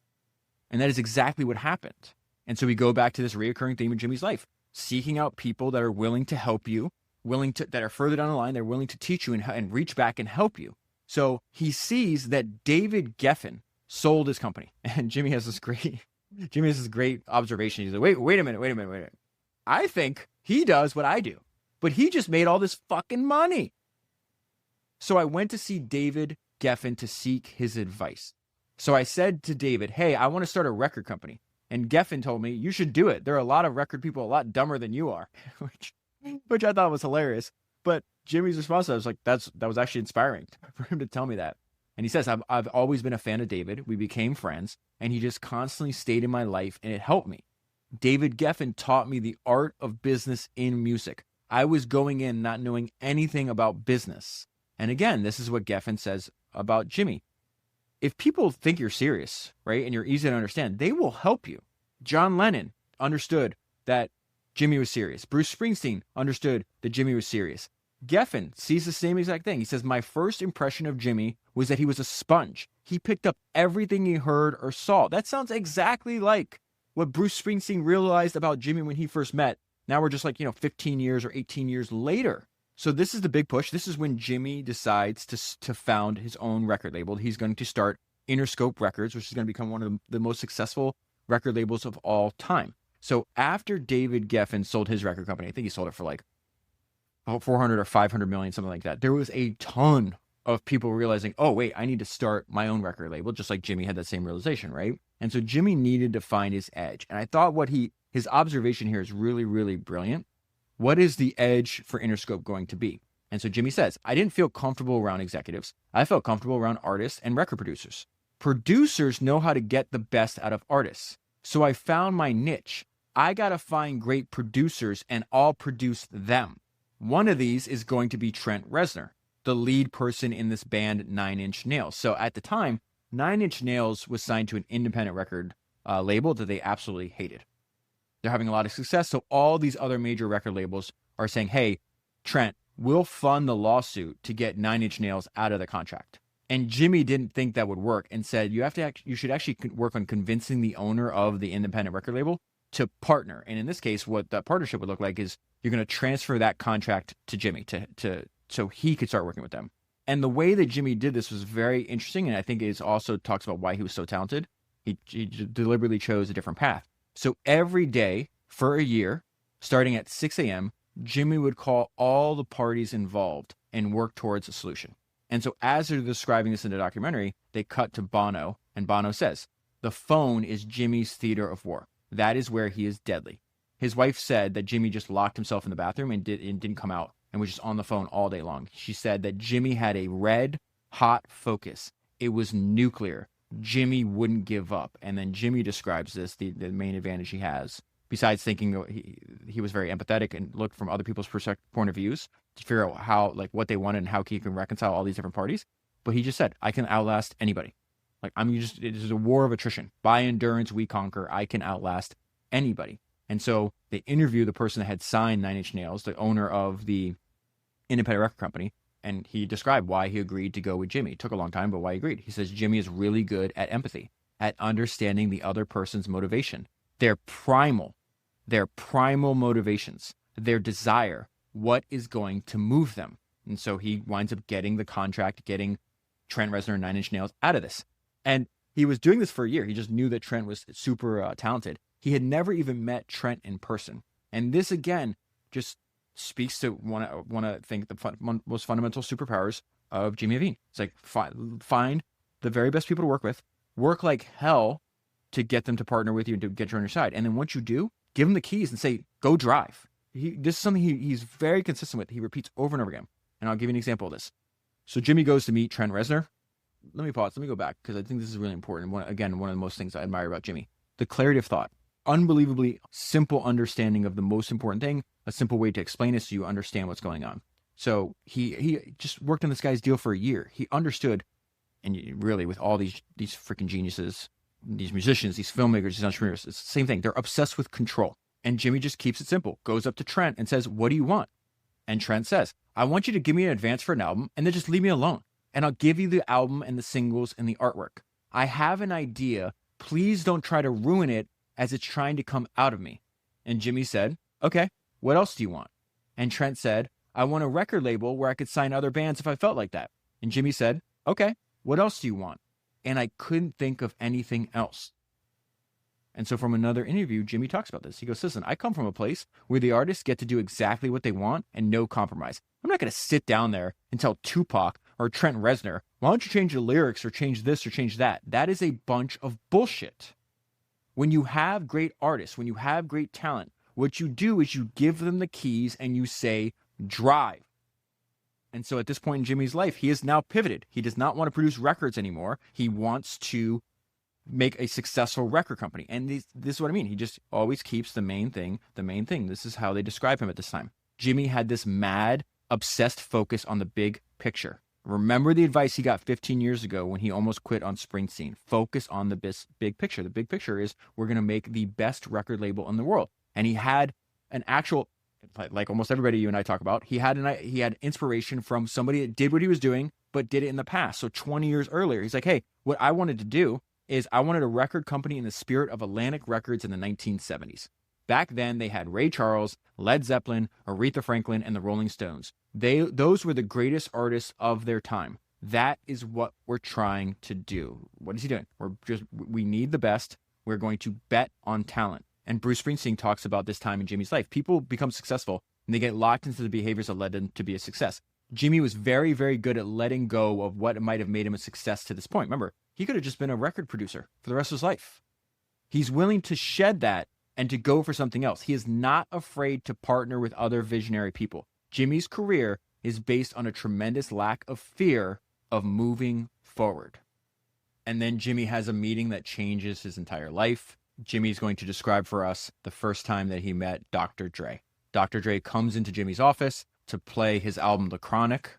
A: And that is exactly what happened. And so we go back to this reoccurring theme in Jimmy's life, seeking out people that are willing to help you, that are further down the line, they're willing to teach you and reach back and help you. So he sees that David Geffen sold his company. And Jimmy has this great observation. He's like, wait a minute. I think he does what I do, but he just made all this fucking money. So I went to see David Geffen to seek his advice. So I said to David, hey, I want to start a record company. And Geffen told me, you should do it. There are a lot of record people a lot dumber than you are, which I thought was hilarious. But Jimmy's response, I was like, that was actually inspiring for him to tell me that. And he says, I've always been a fan of David. We became friends, and he just constantly stayed in my life, and it helped me. David Geffen taught me the art of business in music. I was going in not knowing anything about business. And again, this is what Geffen says about Jimmy. If people think you're serious, right, and you're easy to understand, they will help you. John Lennon understood that Jimmy was serious. Bruce Springsteen understood that Jimmy was serious. Geffen sees the same exact thing. He says, my first impression of Jimmy was that he was a sponge. He picked up everything he heard or saw. That sounds exactly like what Bruce Springsteen realized about Jimmy when he first met. Now we're just like, 15 years or 18 years later. So this is the big push. This is when Jimmy decides to found his own record label. He's going to start Interscope Records, which is going to become one of the most successful record labels of all time. So after David Geffen sold his record company, I think he sold it for like 400 or 500 million, something like that. There was a ton of people realizing, oh, wait, I need to start my own record label, just like Jimmy had that same realization, right? And so Jimmy needed to find his edge. And I thought his observation here is really, really brilliant. What is the edge for Interscope going to be? And so Jimmy says, I didn't feel comfortable around executives. I felt comfortable around artists and record producers. Producers know how to get the best out of artists. So I found my niche. I got to find great producers and I'll produce them. One of these is going to be Trent Reznor, the lead person in this band 9 Inch Nails. So at the time, 9 Inch Nails was signed to an independent record label that they absolutely hated. They're having a lot of success. So all these other major record labels are saying, hey, Trent, we'll fund the lawsuit to get 9 Inch Nails out of the contract. And Jimmy didn't think that would work and said, you should actually work on convincing the owner of the independent record label to partner. And in this case, what that partnership would look like is you're going to transfer that contract to Jimmy so he could start working with them. And the way that Jimmy did this was very interesting. And I think it also talks about why he was so talented. He deliberately chose a different path. So every day for a year, starting at 6 a.m., Jimmy would call all the parties involved and work towards a solution. And so as they're describing this in the documentary, they cut to Bono, and Bono says, the phone is Jimmy's theater of war. That is where he is deadly. His wife said that Jimmy just locked himself in the bathroom and didn't come out and was just on the phone all day long. She said that Jimmy had a red, hot focus. It was nuclear. Jimmy wouldn't give up. And then Jimmy describes this, the main advantage he has, besides thinking he was very empathetic and looked from other people's point of views to figure out how, like, what they wanted and how he can reconcile all these different parties. But he just said, I can outlast anybody. Like, it is a war of attrition. By endurance, we conquer. I can outlast anybody. And so they interview the person that had signed Nine Inch Nails, the owner of the independent record company, and he described why he agreed to go with Jimmy. It took a long time, but why he agreed. He says Jimmy is really good at empathy, at understanding the other person's motivation, their primal motivations, their desire, what is going to move them. And so he winds up getting the contract, getting Trent Reznor and Nine Inch Nails out of this. And he was doing this for a year. He just knew that Trent was super talented. He had never even met Trent in person. And this, again, just speaks to one I think the most fundamental superpowers of Jimmy Iovine. It's like, find the very best people to work like hell to get them to partner with you and to get you on your side. And then once you do, give them the keys and say, go drive. This is something he's very consistent with. He repeats over and over again. And I'll give you an example of this. So Jimmy goes to meet Trent Reznor. Let me pause. Let me go back because I think this is really important. One of the most things I admire about Jimmy, the clarity of thought. Unbelievably simple understanding of the most important thing, a simple way to explain it so you understand what's going on. So he just worked on this guy's deal for a year. He understood, and really with all these freaking geniuses, these musicians, these filmmakers, these entrepreneurs, it's the same thing. They're obsessed with control. And Jimmy just keeps it simple, goes up to Trent and says, what do you want? And Trent says, I want you to give me an advance for an album and then just leave me alone. And I'll give you the album and the singles and the artwork. I have an idea. Please don't try to ruin it as it's trying to come out of me. And Jimmy said, okay, what else do you want? And Trent said, I want a record label where I could sign other bands if I felt like that. And Jimmy said, okay, what else do you want? And I couldn't think of anything else. And so from another interview, Jimmy talks about this. He goes, listen, I come from a place where the artists get to do exactly what they want and no compromise. I'm not going to sit down there and tell Tupac or Trent Reznor, why don't you change the lyrics or change this or change that? That is a bunch of bullshit. When you have great artists, when you have great talent, what you do is you give them the keys and you say, drive. And so at this point in Jimmy's life, he has now pivoted. He does not want to produce records anymore. He wants to make a successful record company. And this is what I mean. He just always keeps the main thing. This is how they describe him at this time. Jimmy had this mad, obsessed focus on the big picture. Remember the advice he got 15 years ago when he almost quit on Springsteen. Focus on the big picture. The big picture is we're going to make the best record label in the world. And he had an actual, like almost everybody you and I talk about, he had inspiration from somebody that did what he was doing, but did it in the past. So 20 years earlier, he's like, hey, what I wanted to do is I wanted a record company in the spirit of Atlantic Records in the 1970s. Back then, they had Ray Charles, Led Zeppelin, Aretha Franklin, and the Rolling Stones. Those were the greatest artists of their time. That is what we're trying to do. What is he doing? We need the best. We're going to bet on talent. And Bruce Springsteen talks about this time in Jimmy's life. People become successful, and they get locked into the behaviors that led them to be a success. Jimmy was very, very good at letting go of what might have made him a success to this point. Remember, he could have just been a record producer for the rest of his life. He's willing to shed that and to go for something else. He is not afraid to partner with other visionary people. Jimmy's career is based on a tremendous lack of fear of moving forward. And then Jimmy has a meeting that changes his entire life. Jimmy's going to describe for us the first time that he met Dr. Dre. Dr. Dre comes into Jimmy's office to play his album, The Chronic.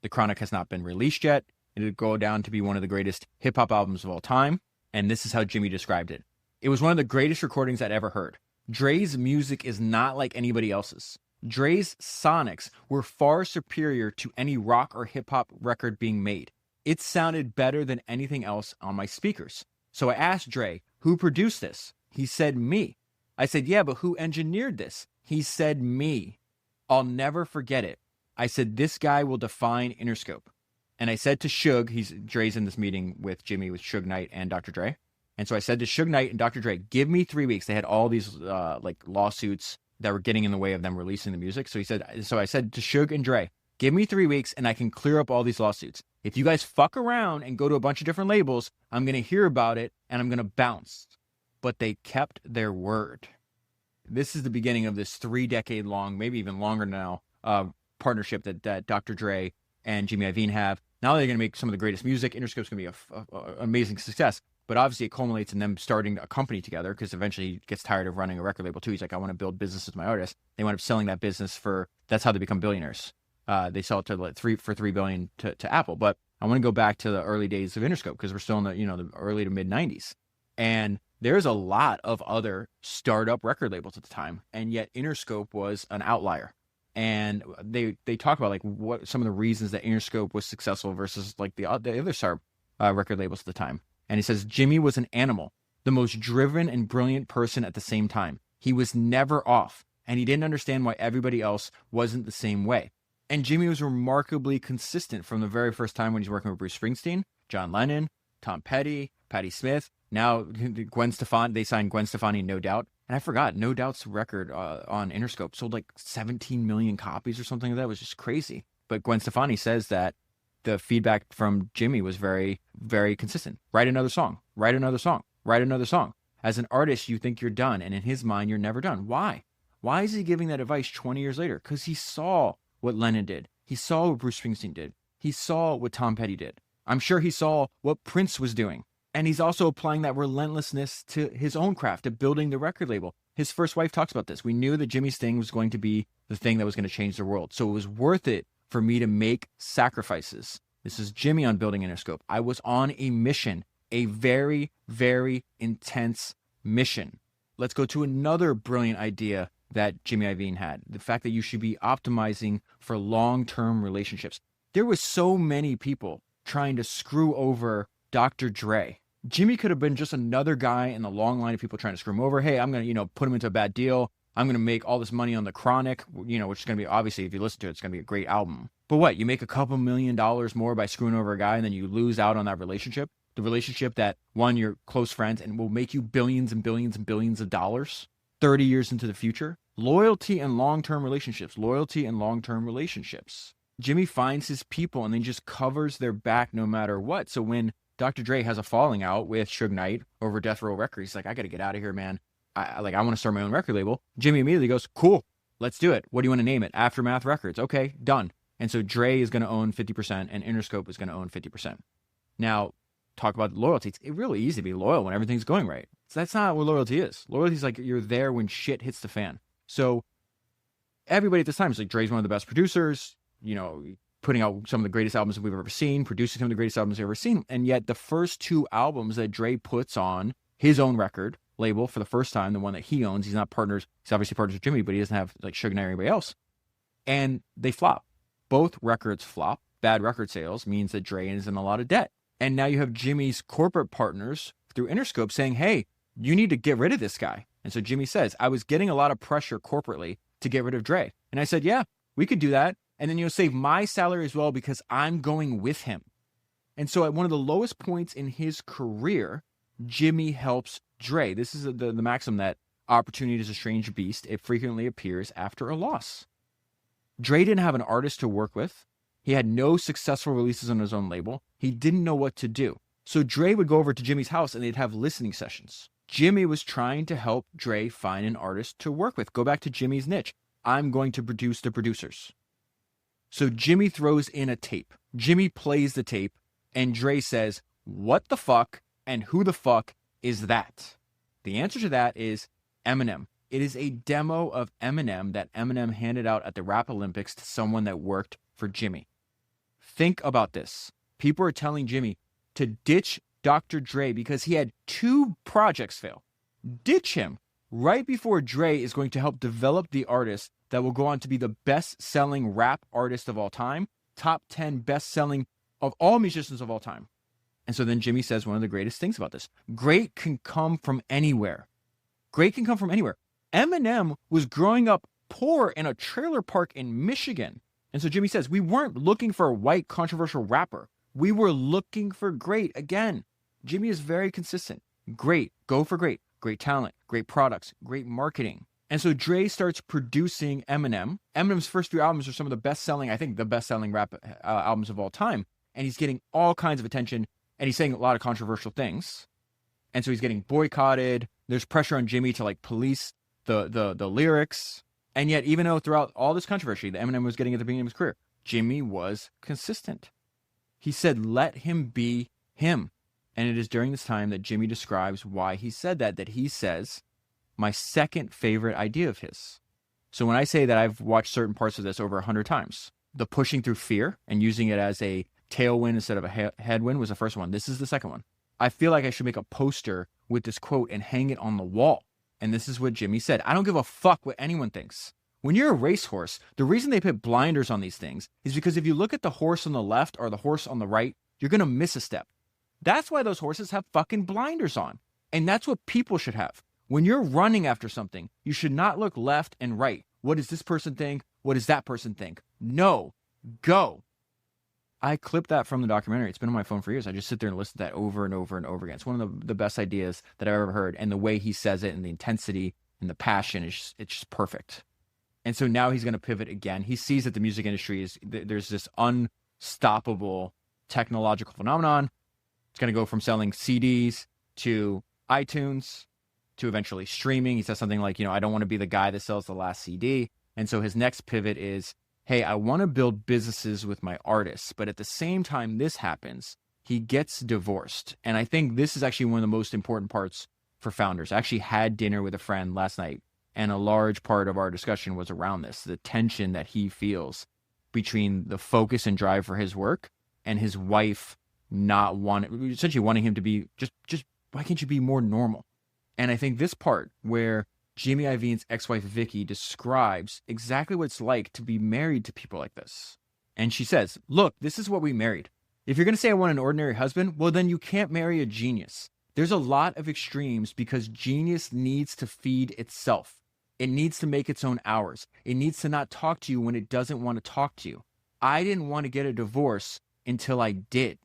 A: The Chronic has not been released yet. It'll go down to be one of the greatest hip-hop albums of all time. And this is how Jimmy described it. It was one of the greatest recordings I'd ever heard. Dre's music is not like anybody else's. Dre's sonics were far superior to any rock or hip-hop record being made. It sounded better than anything else on my speakers. So I asked Dre, who produced this? He said, me. I said, yeah, but who engineered this? He said, me. I'll never forget it. I said, this guy will define Interscope. And I said to Suge, Dre's in this meeting with Jimmy, with Suge Knight and Dr. Dre. And so I said to Suge Knight and Dr. Dre, give me 3 weeks. They had all these lawsuits that were getting in the way of them releasing the music. So I said to Suge and Dre, give me 3 weeks and I can clear up all these lawsuits. If you guys fuck around and go to a bunch of different labels, I'm going to hear about it and I'm going to bounce. But they kept their word. This is the beginning of this 3-decade long, maybe even longer now, partnership that Dr. Dre and Jimmy Iovine have. Now they're going to make some of the greatest music. Interscope's going to be an amazing success. But obviously, it culminates in them starting a company together because eventually he gets tired of running a record label too. He's like, I want to build business with my artists. They wind up selling that business that's how they become billionaires. They sell it to like $3 billion to Apple. But I want to go back to the early days of Interscope because we're still in the early to mid 90s. And there's a lot of other startup record labels at the time. And yet Interscope was an outlier. And they talk about like what some of the reasons that Interscope was successful versus like the other startup record labels at the time. And he says, Jimmy was an animal, the most driven and brilliant person at the same time. He was never off, and he didn't understand why everybody else wasn't the same way. And Jimmy was remarkably consistent from the very first time when he's working with Bruce Springsteen, John Lennon, Tom Petty, Patti Smith. Now Gwen Stefani, they signed Gwen Stefani, No Doubt. And I forgot, No Doubt's record on Interscope sold like 17 million copies or something like that. It was just crazy. But Gwen Stefani says that the feedback from Jimmy was very, very consistent. Write another song, write another song, write another song. As an artist, you think you're done. And in his mind, you're never done. Why? Why is he giving that advice 20 years later? Because he saw what Lennon did. He saw what Bruce Springsteen did. He saw what Tom Petty did. I'm sure he saw what Prince was doing. And he's also applying that relentlessness to his own craft, to building the record label. His first wife talks about this. We knew that Jimmy's thing was going to be the thing that was going to change the world. So it was worth it for me to make sacrifices. This is Jimmy on Building Interscope. I was on a mission, a very, very intense mission. Let's go to another brilliant idea that Jimmy Iovine had. The fact that you should be optimizing for long-term relationships. There was so many people trying to screw over Dr. Dre. Jimmy could have been just another guy in the long line of people trying to screw him over. Hey, I'm going to, put him into a bad deal. I'm going to make all this money on The Chronic, which is going to be, obviously, if you listen to it, it's going to be a great album. But what? You make a couple $1 million more by screwing over a guy, and then you lose out on that relationship? The relationship that, one, you're close friends and will make you billions and billions and billions of dollars 30 years into the future? Loyalty and long-term relationships. Loyalty and long-term relationships. Jimmy finds his people and then just covers their back no matter what. So when Dr. Dre has a falling out with Suge Knight over Death Row Records, he's like, I got to get out of here, man. I want to start my own record label. Jimmy immediately goes, cool, let's do it. What do you want to name it? Aftermath Records. Okay, done. And so Dre is going to own 50% and Interscope is going to own 50%. Now, talk about loyalty. It's really easy to be loyal when everything's going right. So that's not what loyalty is. Loyalty is like you're there when shit hits the fan. So everybody at this time is like, Dre's one of the best producers, putting out some of the greatest albums that we've ever seen, producing some of the greatest albums we've ever seen. And yet the first two albums that Dre puts on his own record label for the first time, the one that he owns, he's not partners, he's obviously partners with Jimmy, but he doesn't have like Suge Knight or anybody else. And they flop. Both records flop. Bad record sales means that Dre is in a lot of debt. And now you have Jimmy's corporate partners through Interscope saying, hey, you need to get rid of this guy. And so Jimmy says, I was getting a lot of pressure corporately to get rid of Dre. And I said, yeah, we could do that. And then you'll save my salary as well because I'm going with him. And so at one of the lowest points in his career, Jimmy helps Dre. This is the maxim that opportunity is a strange beast. It frequently appears after a loss. Dre didn't have an artist to work with. He had no successful releases on his own label. He didn't know what to do. So Dre would go over to Jimmy's house and they'd have listening sessions. Jimmy was trying to help Dre find an artist to work with. Go back to Jimmy's niche. I'm going to produce the producers. So Jimmy throws in a tape. Jimmy plays the tape and Dre says, what the fuck and who the fuck is that? The answer to that is Eminem. It is a demo of Eminem that Eminem handed out at the Rap Olympics to someone that worked for Jimmy. Think about this. People are telling Jimmy to ditch Dr. Dre because he had 2 projects fail. Ditch him right before Dre is going to help develop the artist that will go on to be the best-selling rap artist of all time, top 10 best-selling of all musicians of all time. And so then Jimmy says one of the greatest things about this. Great can come from anywhere. Great can come from anywhere. Eminem was growing up poor in a trailer park in Michigan. And so Jimmy says, we weren't looking for a white controversial rapper. We were looking for great. Again, Jimmy is very consistent. Great. Go for great. Great talent. Great products. Great marketing. And so Dre starts producing Eminem. Eminem's first 3 albums are some of the best-selling, I think the best-selling rap albums of all time. And he's getting all kinds of attention. And he's saying a lot of controversial things. And so he's getting boycotted. There's pressure on Jimmy to police the lyrics. And yet, even though throughout all this controversy that Eminem was getting at the beginning of his career, Jimmy was consistent. He said, let him be him. And it is during this time that Jimmy describes why he said that he says, my second favorite idea of his. So when I say that I've watched certain parts of this over 100 times, the pushing through fear and using it as a tailwind instead of a headwind was the first one. This is the second one. I feel like I should make a poster with this quote and hang it on the wall. And this is what Jimmy said. I don't give a fuck what anyone thinks. When you're a racehorse, the reason they put blinders on these things is because if you look at the horse on the left or the horse on the right, you're going to miss a step. That's why those horses have fucking blinders on. And that's what people should have. When you're running after something, you should not look left and right. What does this person think? What does that person think? No, go. I clipped that from the documentary. It's been on my phone for years. I just sit there and listen to that over and over and over again. It's one of the best ideas that I've ever heard. And the way he says it and the intensity and the passion, it's just perfect. And so now he's going to pivot again. He sees that the music industry there's this unstoppable technological phenomenon. It's going to go from selling CDs to iTunes to eventually streaming. He says something like, I don't want to be the guy that sells the last CD. And so his next pivot is, hey, I want to build businesses with my artists. But at the same time this happens, he gets divorced. And I think this is actually one of the most important parts for founders. I actually had dinner with a friend last night, and a large part of our discussion was around this, the tension that he feels between the focus and drive for his work and his wife essentially wanting him to be just why can't you be more normal? And I think this part where Jimmy Iovine's ex-wife Vicky describes exactly what it's like to be married to people like this. And she says, look, this is what we married. If you're going to say I want an ordinary husband, well, then you can't marry a genius. There's a lot of extremes because genius needs to feed itself. It needs to make its own hours. It needs to not talk to you when it doesn't want to talk to you. I didn't want to get a divorce until I did.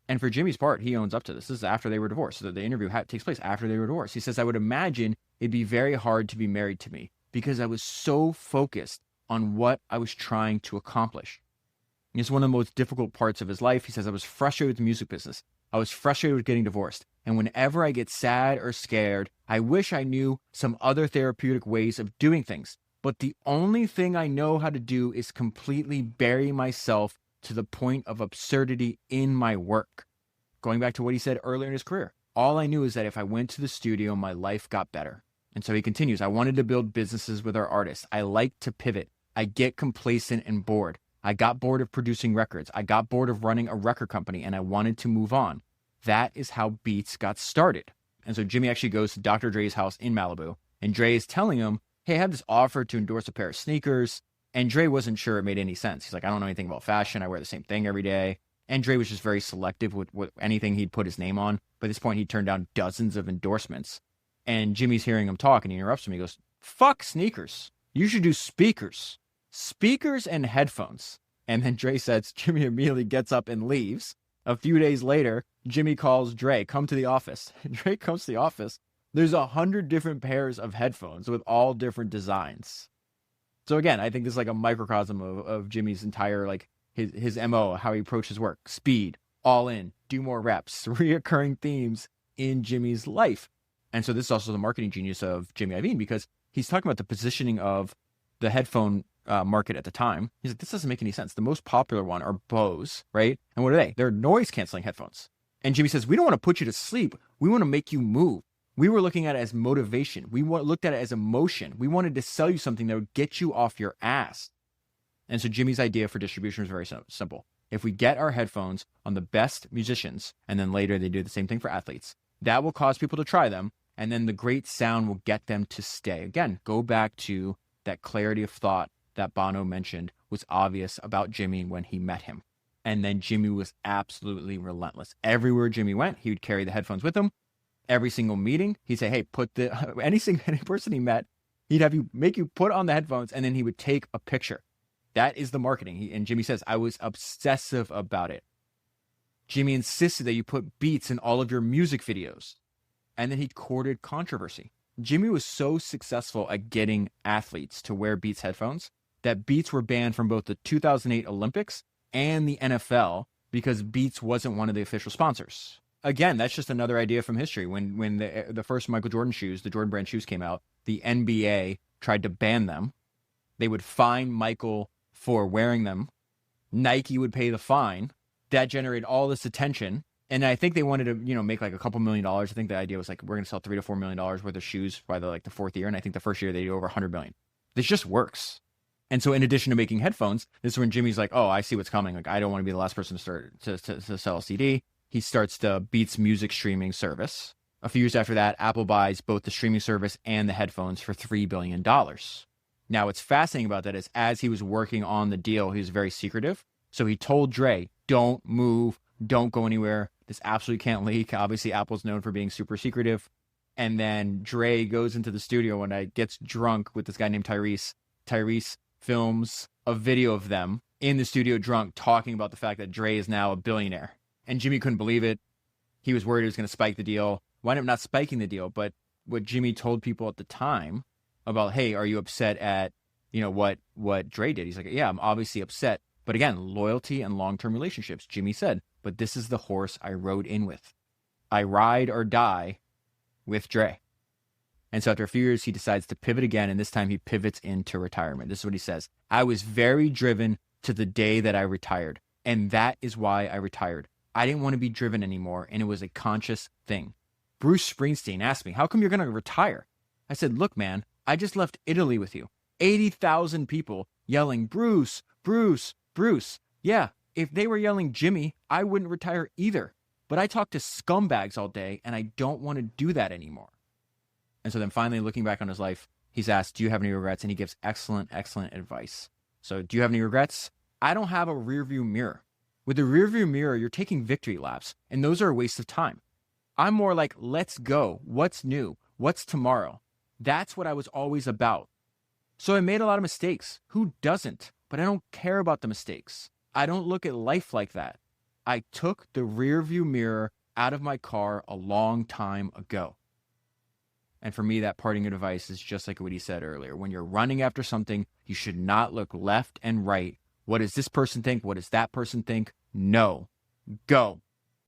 A: And for Jimmy's part, he owns up to this. This is after they were divorced. So the interview takes place after they were divorced. He says, I would imagine it'd be very hard to be married to me because I was so focused on what I was trying to accomplish. And it's one of the most difficult parts of his life. He says, I was frustrated with the music business. I was frustrated with getting divorced. And whenever I get sad or scared, I wish I knew some other therapeutic ways of doing things. But the only thing I know how to do is completely bury myself to the point of absurdity in my work. Going back to what he said earlier in his career, all I knew is that if I went to the studio, my life got better. And so he continues, I wanted to build businesses with our artists. I like to pivot. I get complacent and bored. I got bored of producing records. I got bored of running a record company and I wanted to move on. That is how Beats got started. And so Jimmy actually goes to Dr. Dre's house in Malibu, and Dre is telling him, hey, I have this offer to endorse a pair of sneakers. And Dre wasn't sure it made any sense. He's like, I don't know anything about fashion. I wear the same thing every day. And Dre was just very selective with anything he'd put his name on. By this point, he turned down dozens of endorsements. And Jimmy's hearing him talk, and he interrupts him. He goes, fuck sneakers. You should do speakers. Speakers and headphones. And then Dre says, Jimmy immediately gets up and leaves. A few days later, Jimmy calls Dre, come to the office. Dre comes to the office. There's 100 different pairs of headphones with all different designs. So again, I think this is like a microcosm of Jimmy's entire, like his MO, how he approaches work, speed, all in, do more reps, reoccurring themes in Jimmy's life. And so this is also the marketing genius of Jimmy Iovine, because he's talking about the positioning of the headphone market at the time. He's like, this doesn't make any sense. The most popular one are Bose, right? And what are they? They're noise canceling headphones. And Jimmy says, we don't want to put you to sleep. We want to make you move. We were looking at it as motivation. We looked at it as emotion. We wanted to sell you something that would get you off your ass. And so Jimmy's idea for distribution was very simple. If we get our headphones on the best musicians, and then later they do the same thing for athletes, that will cause people to try them. And then the great sound will get them to stay. Again, go back to that clarity of thought that Bono mentioned was obvious about Jimmy when he met him. And then Jimmy was absolutely relentless. Everywhere Jimmy went, he would carry the headphones with him. Every single meeting, he'd say, hey, any person he met, he'd have make you put on the headphones, and then he would take a picture. That is the marketing. And Jimmy says, I was obsessive about it. Jimmy insisted that you put Beats in all of your music videos. And then he courted controversy. Jimmy was so successful at getting athletes to wear Beats headphones that Beats were banned from both the 2008 Olympics and the NFL because Beats wasn't one of the official sponsors. Again, that's just another idea from history. When the first Michael Jordan shoes, the Jordan brand shoes came out, the NBA tried to ban them. They would fine Michael for wearing them. Nike would pay the fine. that generated all this attention. And I think they wanted to, make like a couple $1,000,000. I think the idea was like, we're going to sell $3 to $4 million worth of shoes by the fourth year. And I think the first year they do over 100 million. This just works. And so in addition to making headphones, this is when Jimmy's like, oh, I see what's coming. Like, I don't want to be the last person to start to sell a CD. He starts the Beats music streaming service. A few years after that, Apple buys both the streaming service and the headphones for $3 billion. Now, what's fascinating about that is as he was working on the deal, he was very secretive. So he told Dre, don't move, don't go anywhere. This absolutely can't leak. Obviously, Apple's known for being super secretive. And then Dre goes into the studio one night, gets drunk with this guy named Tyrese. Tyrese films a video of them in the studio drunk talking about the fact that Dre is now a billionaire. And Jimmy couldn't believe it. He was worried it was going to spike the deal. Wound up not spiking the deal, but what Jimmy told people at the time about, hey, are you upset at, what Dre did? He's like, yeah, I'm obviously upset. But again, loyalty and long-term relationships, Jimmy said, but this is the horse I rode in with. I ride or die with Dre. And so after a few years, he decides to pivot again, and this time he pivots into retirement. This is what he says. I was very driven to the day that I retired, and that is why I retired. I didn't want to be driven anymore, and it was a conscious thing. Bruce Springsteen asked me, how come you're going to retire? I said, look, man, I just left Italy with you. 80,000 people yelling, Bruce, Bruce, Bruce. Yeah, if they were yelling Jimmy, I wouldn't retire either. But I talk to scumbags all day, and I don't want to do that anymore. And so then finally, looking back on his life, he's asked, do you have any regrets? And he gives excellent, excellent advice. So do you have any regrets? I don't have a rearview mirror. With a rearview mirror, you're taking victory laps, and those are a waste of time. I'm more like, let's go. What's new? What's tomorrow? That's what I was always about. So I made a lot of mistakes. Who doesn't? But I don't care about the mistakes. I don't look at life like that. I took the rearview mirror out of my car a long time ago. And for me, that parting advice is just like what he said earlier. When you're running after something, you should not look left and right. What does this person think? What does that person think? No. Go.